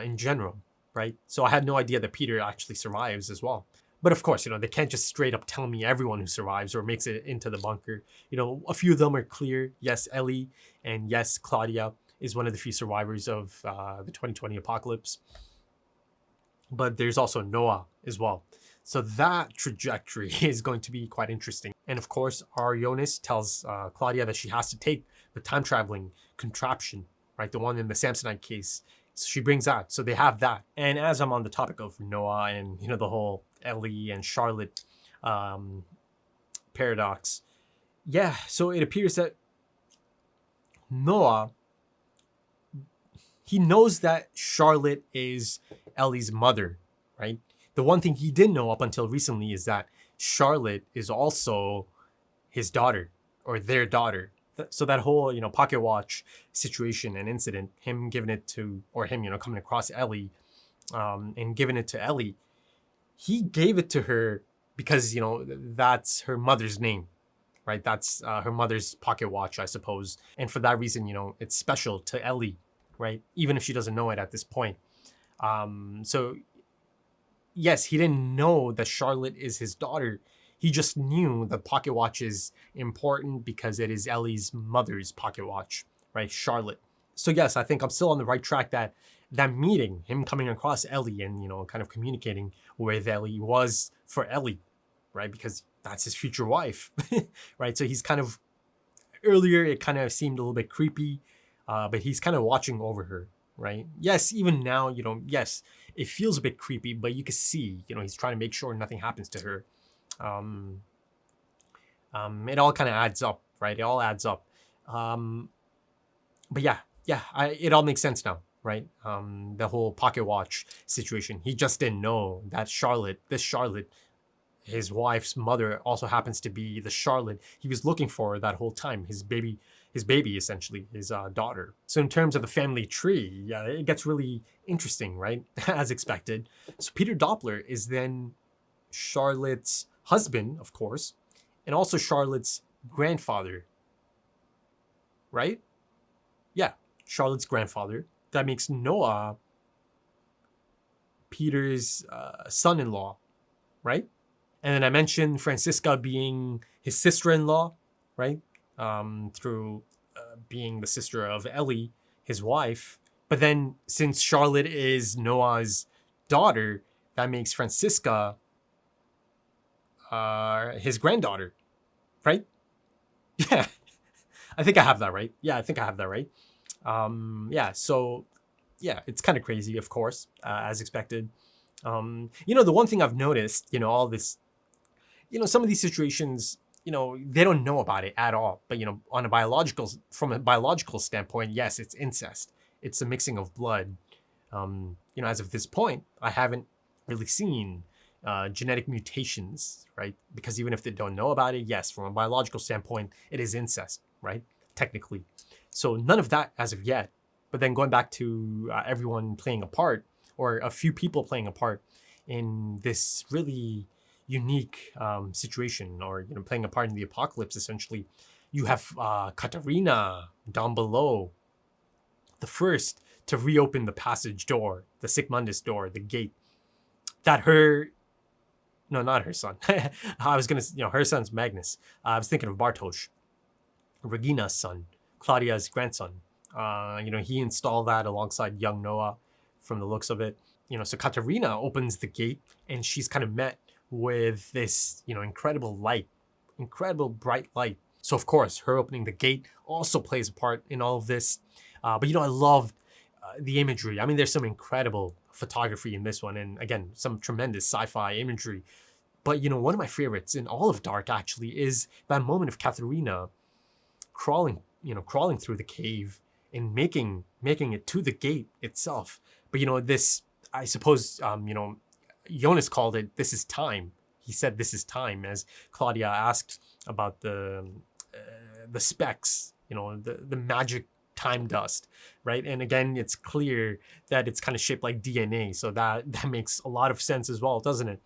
in general, right? So I had no idea that Peter actually survives as well. But of course, you know, they can't just straight up tell me everyone who survives or makes it into the bunker. You know, a few of them are clear. Yes, Ellie, and yes, Claudia is one of the few survivors of the 2020 apocalypse. But there's also Noah as well. So that trajectory is going to be quite interesting. And of course, Arionis tells Claudia that she has to take the time traveling contraption, right? The one in the Samsonite case. So she brings that. So they have that. And as I'm on the topic of Noah and, you know, the whole Ellie and Charlotte paradox. Yeah, so it appears that Noah, he knows that Charlotte is Ellie's mother, right? The one thing he didn't know up until recently is that Charlotte is also his daughter, or their daughter. So that whole, you know, pocket watch situation and incident, him giving it to, or him, you know, coming across Ellie and giving it to Ellie, he gave it to her because, you know, that's her mother's name, right? That's her mother's pocket watch, I suppose. And for that reason, you know, it's special to Ellie, right? Even if she doesn't know it at this point. So, yes, he didn't know that Charlotte is his daughter. He just knew the pocket watch is important because it is Ellie's mother's pocket watch, right? Charlotte. So yes, I think I'm still on the right track that meeting, him coming across Ellie and, you know, kind of communicating with Ellie was for Ellie, right? Because that's his future wife, right? So he's kind of, earlier it kind of seemed a little bit creepy, but he's kind of watching over her, right? Yes, even now, you know, yes, it feels a bit creepy, but you can see, you know, he's trying to make sure nothing happens to her. It all kind of adds up, right? It all adds up. But yeah, it all makes sense now, right? The whole pocket watch situation. He just didn't know that Charlotte, his wife's mother, also happens to be the Charlotte he was looking for that whole time. His baby essentially, his daughter. So in terms of the family tree, yeah, it gets really interesting, right? As expected. So Peter Doppler is then Charlotte's husband, of course, and also Charlotte's grandfather, right? Yeah, Charlotte's grandfather. That makes Noah Peter's son-in-law, right? And then I mentioned Francisca being his sister-in-law, right? Through being the sister of Ellie, his wife. But then since Charlotte is Noah's daughter, that makes Francisca his granddaughter, right? Yeah, I think I have that right. Yeah, so yeah, it's kind of crazy, of course, as expected. You know, the one thing I've noticed, you know, all this, you know, some of these situations, you know, they don't know about it at all. But, you know, from a biological standpoint, yes, it's incest. It's a mixing of blood. You know, as of this point, I haven't really seen genetic mutations, right? Because even if they don't know about it, yes, from a biological standpoint, it is incest, right? Technically. So none of that as of yet. But then going back to everyone playing a part, or a few people playing a part in this really unique situation, or, you know, playing a part in the apocalypse, essentially. You have Katarina down below, the first to reopen the passage door, the Sic Mundus door, the gate, that no, not her son. I was going to, you know, her son's Magnus. I was thinking of Bartosz, Regina's son, Claudia's grandson. You know, he installed that alongside young Noah from the looks of it. You know, so Katarina opens the gate and she's kind of met with this, you know, incredible bright light. So of course, her opening the gate also plays a part in all of this. But, you know, I love the imagery. I mean, there's some incredible photography in this one. And again, some tremendous sci-fi imagery. But, you know, one of my favorites in all of Dark actually is that moment of Katarina crawling through the cave and making it to the gate itself. But, you know, this, I suppose, you know, Jonas called it "This is time." He said "This is time" as Claudia asked about the specs, the magic time dust, right? And again, it's clear that it's kind of shaped like DNA, so that makes a lot of sense as well, doesn't it?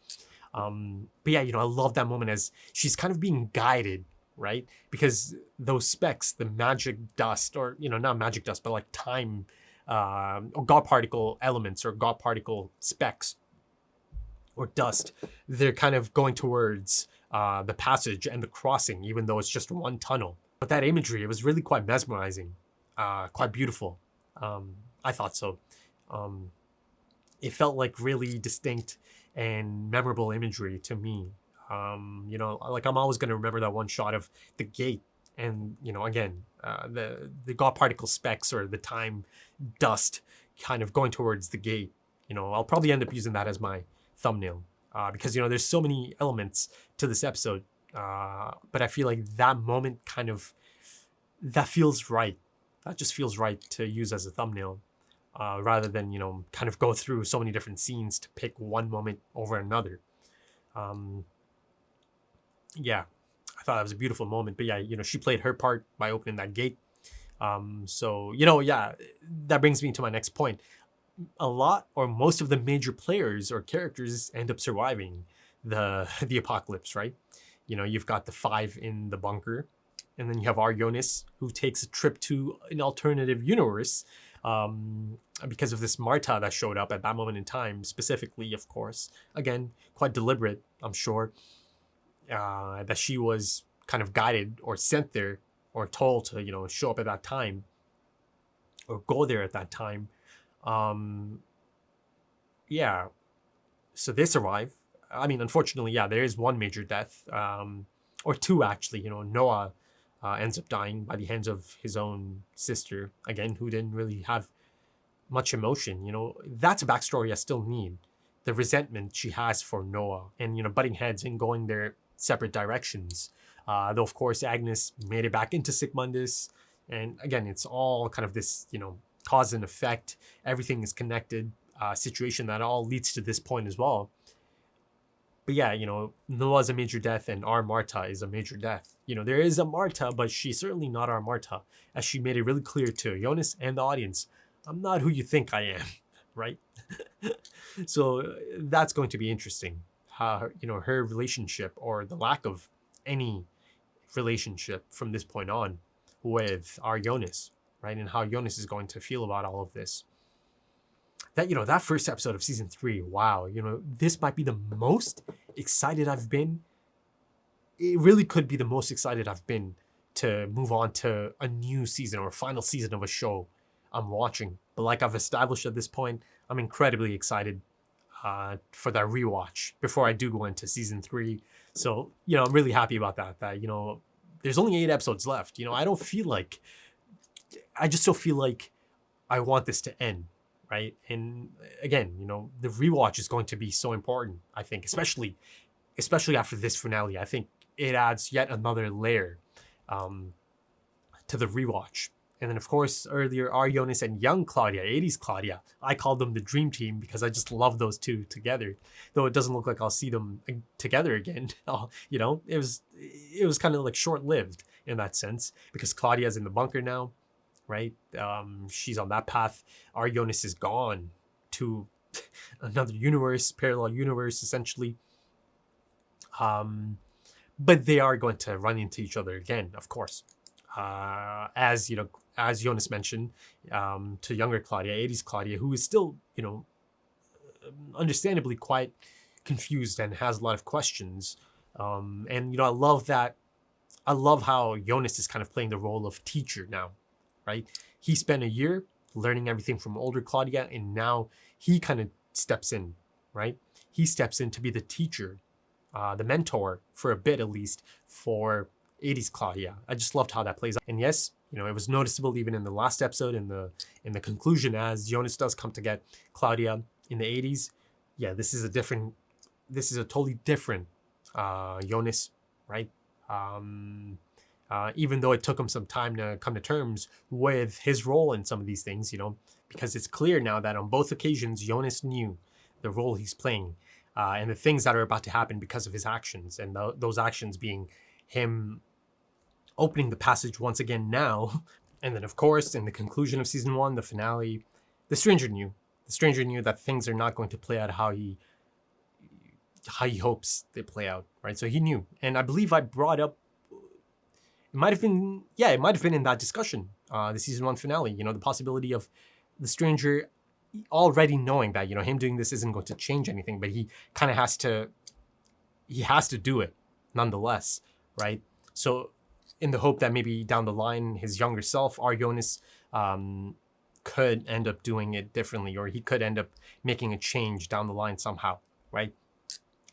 But yeah, I love that moment as she's kind of being guided, right? Because those specks, the magic dust, or not magic dust, but like time, or God particle elements or God particle specks or dust, they're kind of going towards the passage and the crossing, even though it's just one tunnel. But that imagery, it was really quite mesmerizing, quite beautiful. I thought so. It felt like really distinct and memorable imagery to me. Like I'm always going to remember that one shot of the gate, and again, the God particle specks or the time dust kind of going towards the gate. I'll probably end up using that as my thumbnail, because there's so many elements to this episode, but I feel like that moment that feels right. That just feels right to use as a thumbnail, rather than kind of go through so many different scenes to pick one moment over another. Yeah, I thought that was a beautiful moment. But yeah, she played her part by opening that gate. So yeah, that brings me to my next point. A lot or most of the major players or characters end up surviving the apocalypse, right? You've got the 5 in the bunker, and then you have our Jonas, who takes a trip to an alternative universe, because of this Marta that showed up at that moment in time, specifically, of course. Again, quite deliberate, I'm sure, that she was kind of guided or sent there or told to, show up at that time or go there at that time. Yeah, so they survive. I mean, unfortunately, yeah, there is one major death, or two actually. Noah ends up dying by the hands of his own sister, again, who didn't really have much emotion. That's a backstory I still need. The resentment she has for Noah, and butting heads and going their separate directions. Though of course Agnes made it back into Sigmundus, and again, it's all kind of this, cause and effect. Everything is connected. Situation that all leads to this point as well. But yeah, Noah's a major death, and our Marta is a major death. There is a Marta, but she's certainly not our Marta, as she made it really clear to Jonas and the audience. I'm not who you think I am, right? So that's going to be interesting. How, her relationship, or the lack of any relationship from this point on, with our Jonas, right? And how Jonas is going to feel about all of this. That first episode of season 3, wow, this might be the most excited I've been. It really could be the most excited I've been to move on to a new season or final season of a show I'm watching. But like I've established at this point, I'm incredibly excited for that rewatch before I do go into season 3. So, I'm really happy about that. There's only 8 episodes left. I just don't feel like I want this to end. Right. And again, the rewatch is going to be so important, I think, especially after this finale. I think it adds yet another layer to the rewatch. And then, of course, earlier, our Jonas and young Claudia, 80s Claudia, I called them the dream team because I just love those two together. Though it doesn't look like I'll see them together again. It was kind of like short-lived in that sense, because Claudia's in the bunker now. Right, she's on that path. Our Jonas is gone to another universe, parallel universe, essentially. But they are going to run into each other again, of course. As Jonas mentioned, to younger Claudia, 80s Claudia, who is still, understandably quite confused and has a lot of questions. And I love that. I love how Jonas is kind of playing the role of teacher now. Right, he spent a year learning everything from older Claudia, and now he kind of steps in. Right, he steps in to be the teacher, the mentor for a bit at least for 80s Claudia. I just loved how that plays out. And yes, it was noticeable even in the last episode, in the conclusion, as Jonas does come to get Claudia in the 80s. Yeah, this is a totally different Jonas, right? Even though it took him some time to come to terms with his role in some of these things, because it's clear now that on both occasions, Jonas knew the role he's playing. and the things that are about to happen because of his actions, and those actions being him opening the passage once again now. And then, of course, in the conclusion of season 1, the finale, the stranger knew. The stranger knew that things are not going to play out how he hopes they play out, right? So he knew. And I believe I brought up, it might have been in that discussion, the season 1 finale, you know, the possibility of the stranger already knowing that, you know, him doing this isn't going to change anything, but he kind of has to do it nonetheless, right? So in the hope that maybe down the line, his younger self, Aryonis, could end up doing it differently, or he could end up making a change down the line somehow, right?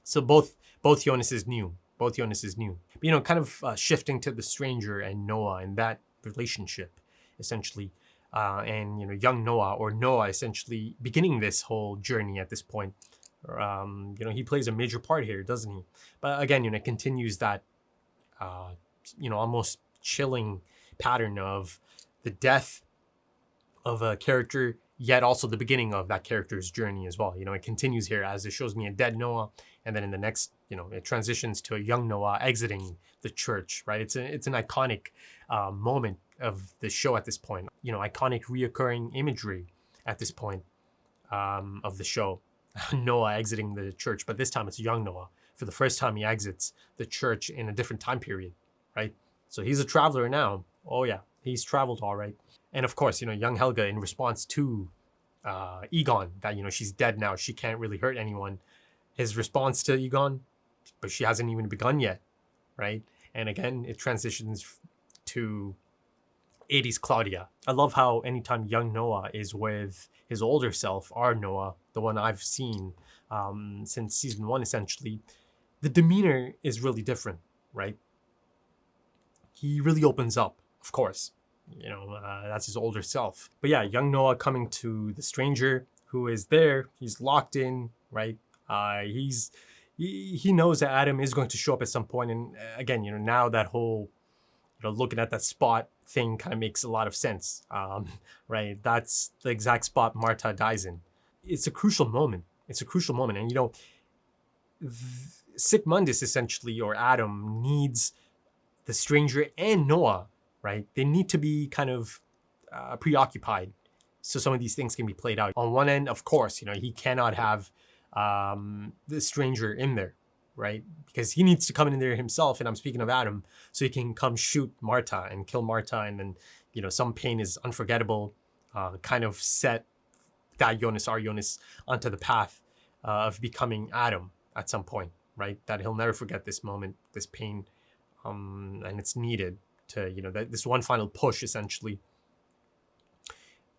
So both Jonases knew. Both Jonases knew. But, you know, kind of shifting to the stranger and Noah and that relationship, essentially. And, you know, young Noah, or Noah essentially beginning this whole journey at this point. You know, he plays a major part here, doesn't he? But again, you know, it continues that, you know, almost chilling pattern of the death of a character, yet also the beginning of that character's journey as well. You know, it continues here as it shows me a dead Noah, and then in the next, you know, it transitions to a young Noah exiting the church, right? It's an iconic moment of the show at this point. You know, iconic reoccurring imagery at this point of the show. Noah exiting the church, but this time it's young Noah. For the first time, he exits the church in a different time period, right? So he's a traveler now. Oh yeah, he's traveled all right. And of course, you know, young Helga, in response to Egon, that, you know, she's dead now, she can't really hurt anyone. His response to Egon, but she hasn't even begun yet, right? And again, it transitions to 80s Claudia. I love how anytime young Noah is with his older self, our Noah, the one I've seen since season 1, essentially, the demeanor is really different, right? He really opens up, of course. You know, that's his older self. But yeah, young Noah coming to the stranger who is there. He's locked in, right? He knows that Adam is going to show up at some point. And again, you know, now that whole, you know, looking at that spot thing kind of makes a lot of sense, right? That's the exact spot Marta dies in. It's a crucial moment. It's a crucial moment. And, you know, Sigmundus essentially, or Adam, needs the stranger and Noah, right? They need to be kind of preoccupied so some of these things can be played out. On one end, of course, you know, he cannot have the stranger in there, right? Because he needs to come in there himself, and I'm speaking of Adam, so he can come shoot Marta and kill Marta, and then, you know, some pain is unforgettable, kind of set that Jonas onto the path of becoming Adam at some point, right? That he'll never forget this moment, this pain, and it's needed to, you know, this one final push, essentially.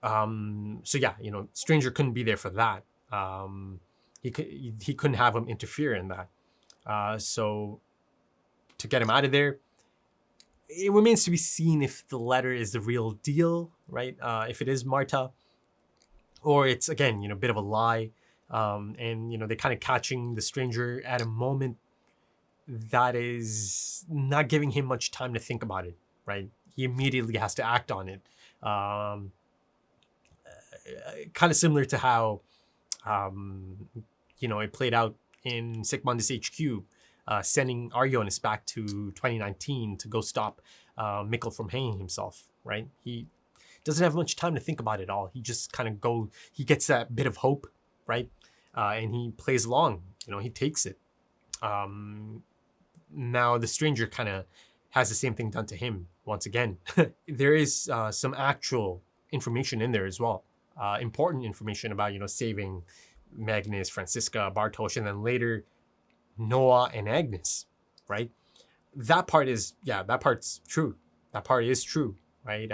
So yeah, you know, stranger couldn't be there for that. He couldn't have him interfere in that. So to get him out of there, it remains to be seen if the letter is the real deal, right? If it is Marta, or it's, again, you know, a bit of a lie. And, you know, they're kind of catching the stranger at a moment that is not giving him much time to think about it, right? He immediately has to act on it. Kind of similar to how, you know, it played out in Sigmundus HQ, sending Aryonis back to 2019 to go stop Mikkel from hanging himself, right? He doesn't have much time to think about it all. He just kind of he gets that bit of hope, right? And he plays along, you know, he takes it. Now the stranger kind of has the same thing done to him once again. There is some actual information in there as well. Important information about, you know, saving Magnus, Franziska, Bartosz, and then later Noah and Agnes, right? That part's true. That part is true, right?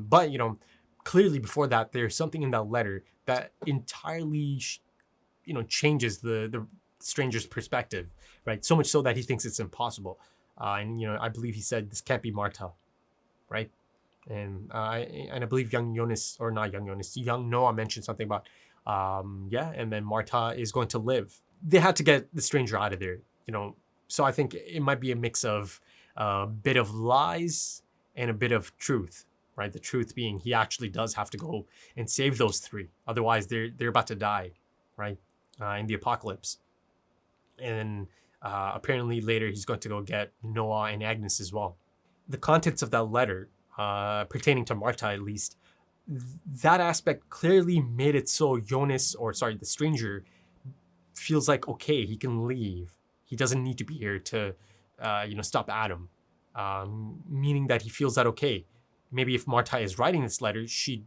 But, you know, clearly before that, there's something in that letter that entirely, you know, changes the stranger's perspective, right? So much so that he thinks it's impossible. And, you know, I believe he said, this can't be Marta, right? And I believe young Noah mentioned something about, and then Marta is going to live. They had to get the stranger out of there, you know. So I think it might be a mix of a bit of lies and a bit of truth, right? The truth being he actually does have to go and save those three. Otherwise, they're about to die, right? In the apocalypse. And apparently later he's going to go get Noah and Agnes as well. The contents of that letter, pertaining to Marta at least, that aspect clearly made it so the stranger, feels like, okay, he can leave. He doesn't need to be here to, stop Adam. Meaning that he feels that, okay, maybe if Marta is writing this letter, she's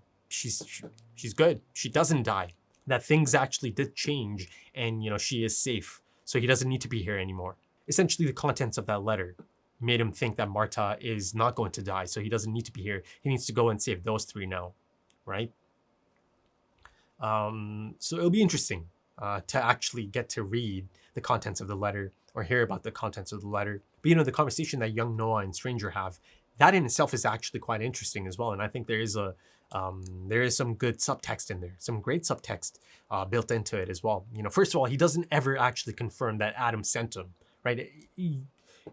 good. She doesn't die. That things actually did change, and she is safe. So he doesn't need to be here anymore. Essentially, the contents of that letter made him think that Marta is not going to die, so he doesn't need to be here. He needs to go and save those three now, right? So it'll be interesting to actually get to read the contents of the letter or hear about the contents of the letter. But the conversation that young Noah and Stranger have, that in itself is actually quite interesting as well. And I think there is some good subtext in there, some great subtext built into it as well. First of all, he doesn't ever actually confirm that Adam sent him, right?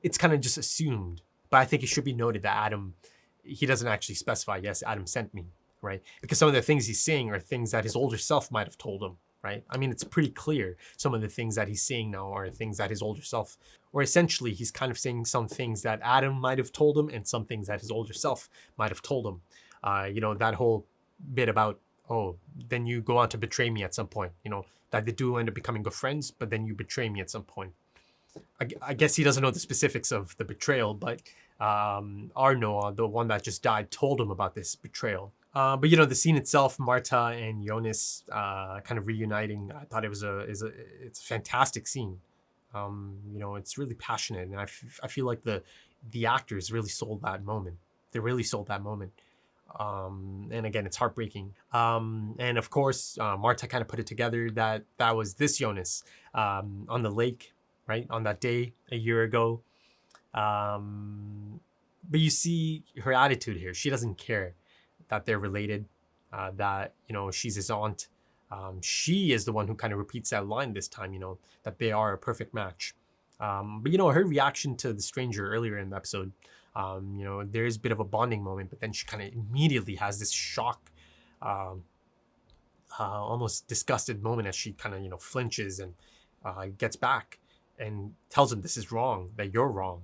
It's kind of just assumed. But I think it should be noted that Adam, he doesn't actually specify, yes, Adam sent me, right? Because some of the things he's saying are things that his older self might have told him, right? I mean, it's pretty clear some of the things that he's saying now are things that his older self, or essentially he's kind of saying some things that Adam might have told him and some things that his older self might have told him. That whole bit about, oh, then you go on to betray me at some point, that they do end up becoming good friends, but then you betray me at some point. I guess he doesn't know the specifics of the betrayal, but our Noah, the one that just died, told him about this betrayal. But the scene itself, Marta and Jonas kind of reuniting, I thought it's a fantastic scene. It's really passionate, and I feel like the actors really sold that moment. They really sold that moment. And again, it's heartbreaking. And of course, Marta kind of put it together that was this Jonas on the lake, right, on that day a year ago. But you see her attitude here. She doesn't care that they're related, that, she's his aunt. She is the one who kind of repeats that line this time, that they are a perfect match. But, her reaction to the stranger earlier in the episode, there's a bit of a bonding moment, but then she kind of immediately has this shock, almost disgusted moment as she kind of, flinches and gets back and tells him this is wrong, that you're wrong.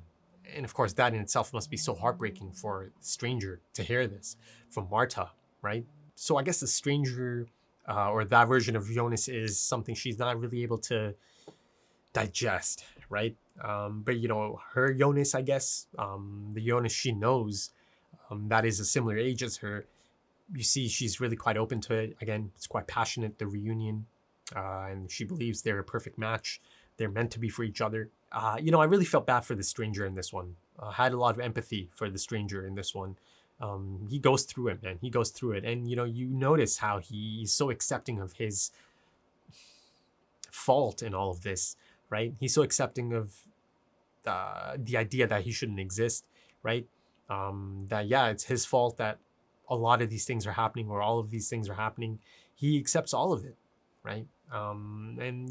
And of course, that in itself must be so heartbreaking for the stranger to hear this from Marta, right? So I guess the stranger, or that version of Jonas, is something she's not really able to digest, right? But her Jonas, I guess, the Jonas she knows, that is a similar age as her, you see she's really quite open to it. Again, it's quite passionate, the reunion, and she believes they're a perfect match. They're meant to be for each other. I really felt bad for the stranger in this one. I had a lot of empathy for the stranger in this one. He goes through it, man. He goes through it. And, you notice how he's so accepting of his fault in all of this, right? He's so accepting of the idea that he shouldn't exist, right? That, yeah, it's his fault that a lot of these things are happening, or all of these things are happening. He accepts all of it, right? And,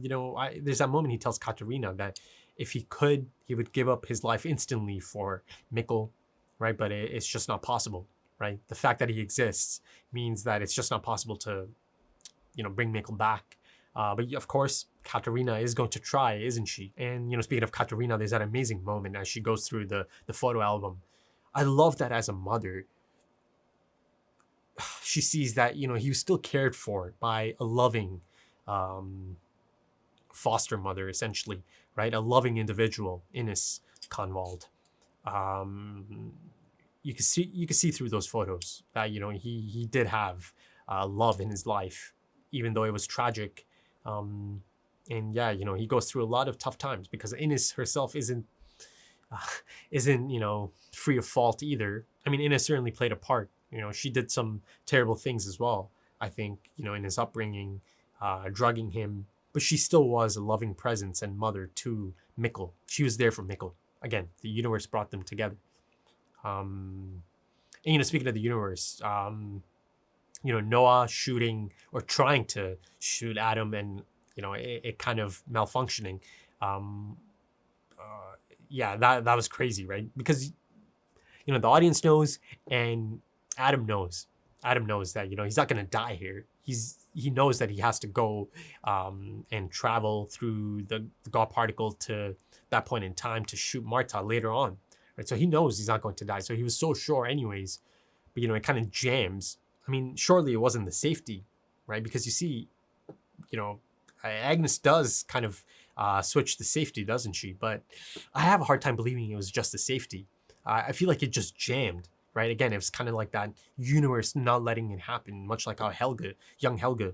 there's that moment he tells Katerina that if he could, he would give up his life instantly for Mikkel, right? But it's just not possible, right? The fact that he exists means that it's just not possible to, bring Mikkel back. But of course, Katerina is going to try, isn't she? And, speaking of Katerina, there's that amazing moment as she goes through the photo album. I love that as a mother, she sees that, he was still cared for by a loving foster mother, essentially, right? A loving individual, Ines Kahnwald. You can see through those photos that he did have love in his life, even though it was tragic. And yeah, he goes through a lot of tough times because Ines herself isn't free of fault either. I mean, Ines certainly played a part. She did some terrible things as well, I think, in his upbringing, drugging him, but she still was a loving presence and mother to Mikkel. She was there for Mikkel. Again, the universe brought them together. And, speaking of the universe, Noah shooting or trying to shoot Adam and, it kind of malfunctioning. Yeah, that was crazy, right? Because, the audience knows and Adam knows. Adam knows that, you know, he's not gonna die here. He knows that he has to go and travel through the God particle to that point in time to shoot Marta later on. Right? So he knows he's not going to die. So he was so sure anyways. But you know, it kind of jams. I mean, surely it wasn't the safety, right? Because you see, you know, Agnes does kind of switch the safety, doesn't she? But I have a hard time believing it was just the safety. I feel like it just jammed, right? Again, it was kind of like that universe not letting it happen, much like how young Helga,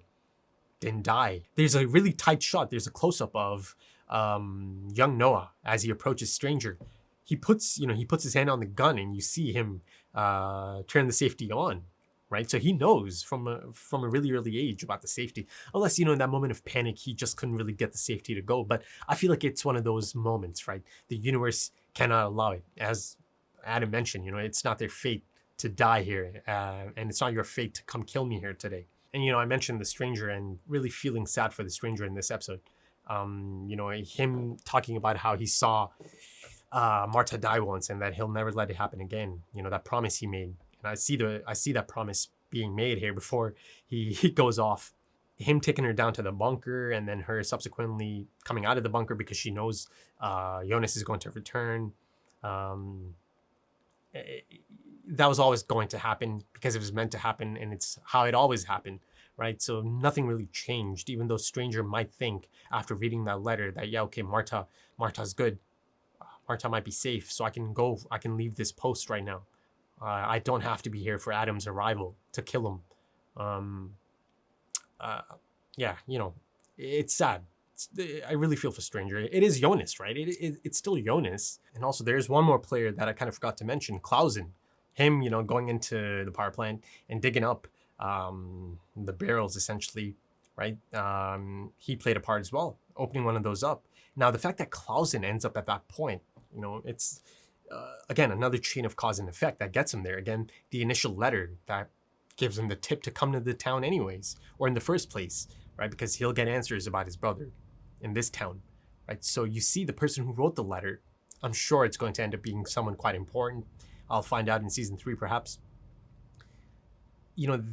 didn't die. There's a really tight shot. There's a close-up of young Noah as he approaches Stranger. He puts his hand on the gun, and you see him turn the safety on, right? So he knows from a really early age about the safety. Unless, you know, in that moment of panic, he just couldn't really get the safety to go. But I feel like it's one of those moments, right? The universe cannot allow it. As Adam mentioned, you know, it's not their fate to die here, and it's not your fate to come kill me here today. And, you know, I mentioned the Stranger and really feeling sad for the Stranger in this episode. You know, him talking about how he saw Marta die once and that he'll never let it happen again. You know, that promise he made. And I see that promise being made here before he goes off. Him taking her down to the bunker and then her subsequently coming out of the bunker because she knows Jonas is going to return. That was always going to happen because it was meant to happen, and it's how it always happened, right? So nothing really changed, even though Stranger might think after reading that letter that, yeah, okay, Marta's good. Marta might be safe, so I can leave this post right now. I don't have to be here for Adam's arrival to kill him. Yeah, you know, it's sad. I really feel for Stranger. It is Jonas, right? It's still Jonas. And also there's one more player that I kind of forgot to mention, Clausen. Him, you know, going into the power plant and digging up the barrels, essentially, right? He played a part as well, opening one of those up. Now, the fact that Clausen ends up at that point, you know, it's, again, another chain of cause and effect that gets him there. Again, the initial letter that gives him the tip to come to the town anyways, or in the first place, right? Because he'll get answers about his brother in this town, right? So you see the person who wrote the letter. I'm sure it's going to end up being someone quite important. I'll find out in season 3, perhaps. You know,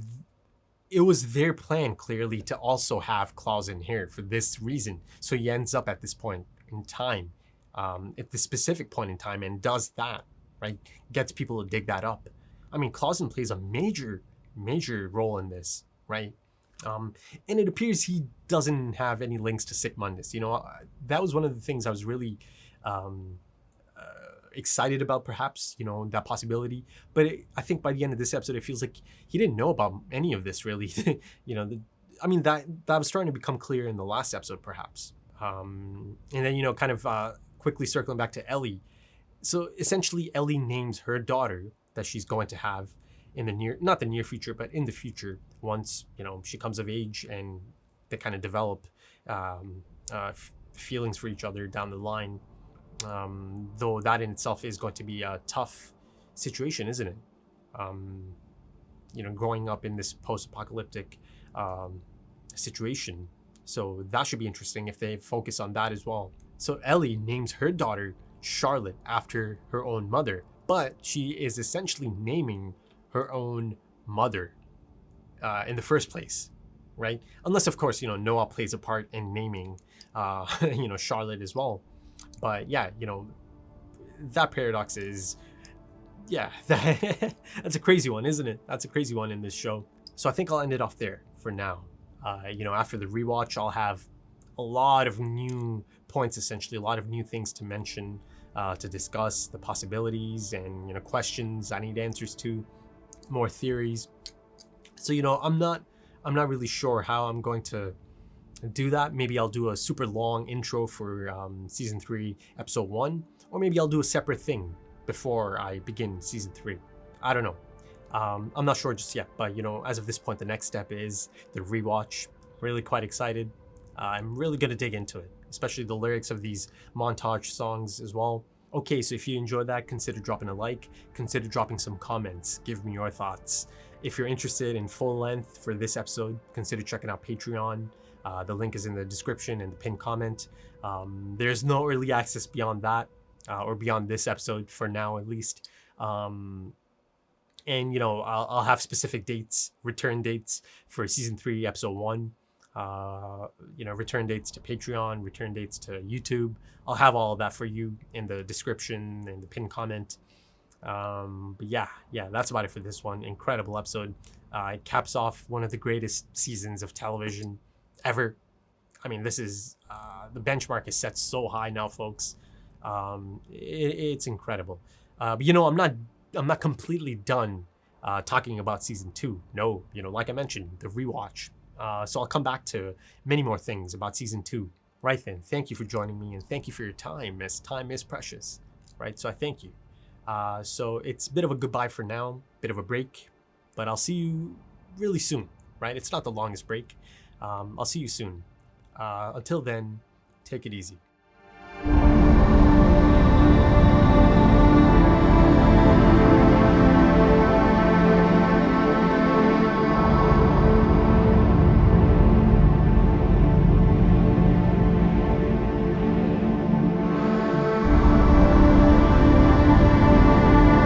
it was their plan, clearly, to also have Clausen here for this reason. So he ends up at this point in time, at this specific point in time, and does that, right? Gets people to dig that up. I mean, Clausen plays a major role in this, right? And it appears he doesn't have any links to Sic Mundus. You know, that was one of the things I was really excited about, perhaps, you know, that possibility. But I think by the end of this episode, it feels like he didn't know about any of this, really. You know, I mean, that was starting to become clear in the last episode, perhaps. And then, you know, kind of quickly circling back to Ellie. So essentially, Ellie names her daughter that she's going to have in the not the near future, but in the future, once, you know, she comes of age and they kind of develop feelings for each other down the line. Though that in itself is going to be a tough situation, isn't it? You know, growing up in this post-apocalyptic situation. So that should be interesting if they focus on that as well. So Ellie names her daughter Charlotte after her own mother, but she is essentially naming her own mother in the first place, right? Unless, of course, you know, Noah plays a part in naming, you know, Charlotte as well. But yeah, you know, that paradox is, yeah, that's a crazy one, isn't it? That's a crazy one in this show. So I think I'll end it off there for now. You know, after the rewatch, I'll have a lot of new points, essentially, a lot of new things to mention, to discuss, the possibilities and, you know, questions I need answers to, more theories. So, you know, I'm not really sure how I'm going to do that. Maybe I'll do a super long intro for season 3 episode 1, or maybe I'll do a separate thing before I begin season 3. I don't know. I'm not sure just yet, but, you know, as of this point, the next step is the rewatch. Really quite excited. I'm really gonna dig into it, especially the lyrics of these montage songs as well. Okay, so if you enjoyed that, consider dropping a like, consider dropping some comments, give me your thoughts. If you're interested in full length for this episode, consider checking out Patreon. The link is in the description and the pinned comment. There's no early access beyond that, or beyond this episode for now, at least. And And, you know, I'll have specific dates, return dates for season 3, episode 1. You know, return dates to Patreon, return dates to YouTube. I'll have all of that for you in the description and the pinned comment. But yeah, that's about it for this one. Incredible episode. It caps off one of the greatest seasons of television ever. I mean, this is the benchmark is set so high now, folks. It's incredible. But you know, I'm not completely done talking about season 2. No, you know, like I mentioned, the rewatch. So I'll come back to many more things about season 2. Right then, thank you for joining me, and thank you for your time, as time is precious. Right, so I thank you. So it's a bit of a goodbye for now, bit of a break, but I'll see you really soon. Right, it's not the longest break. I'll see you soon. Until then, take it easy.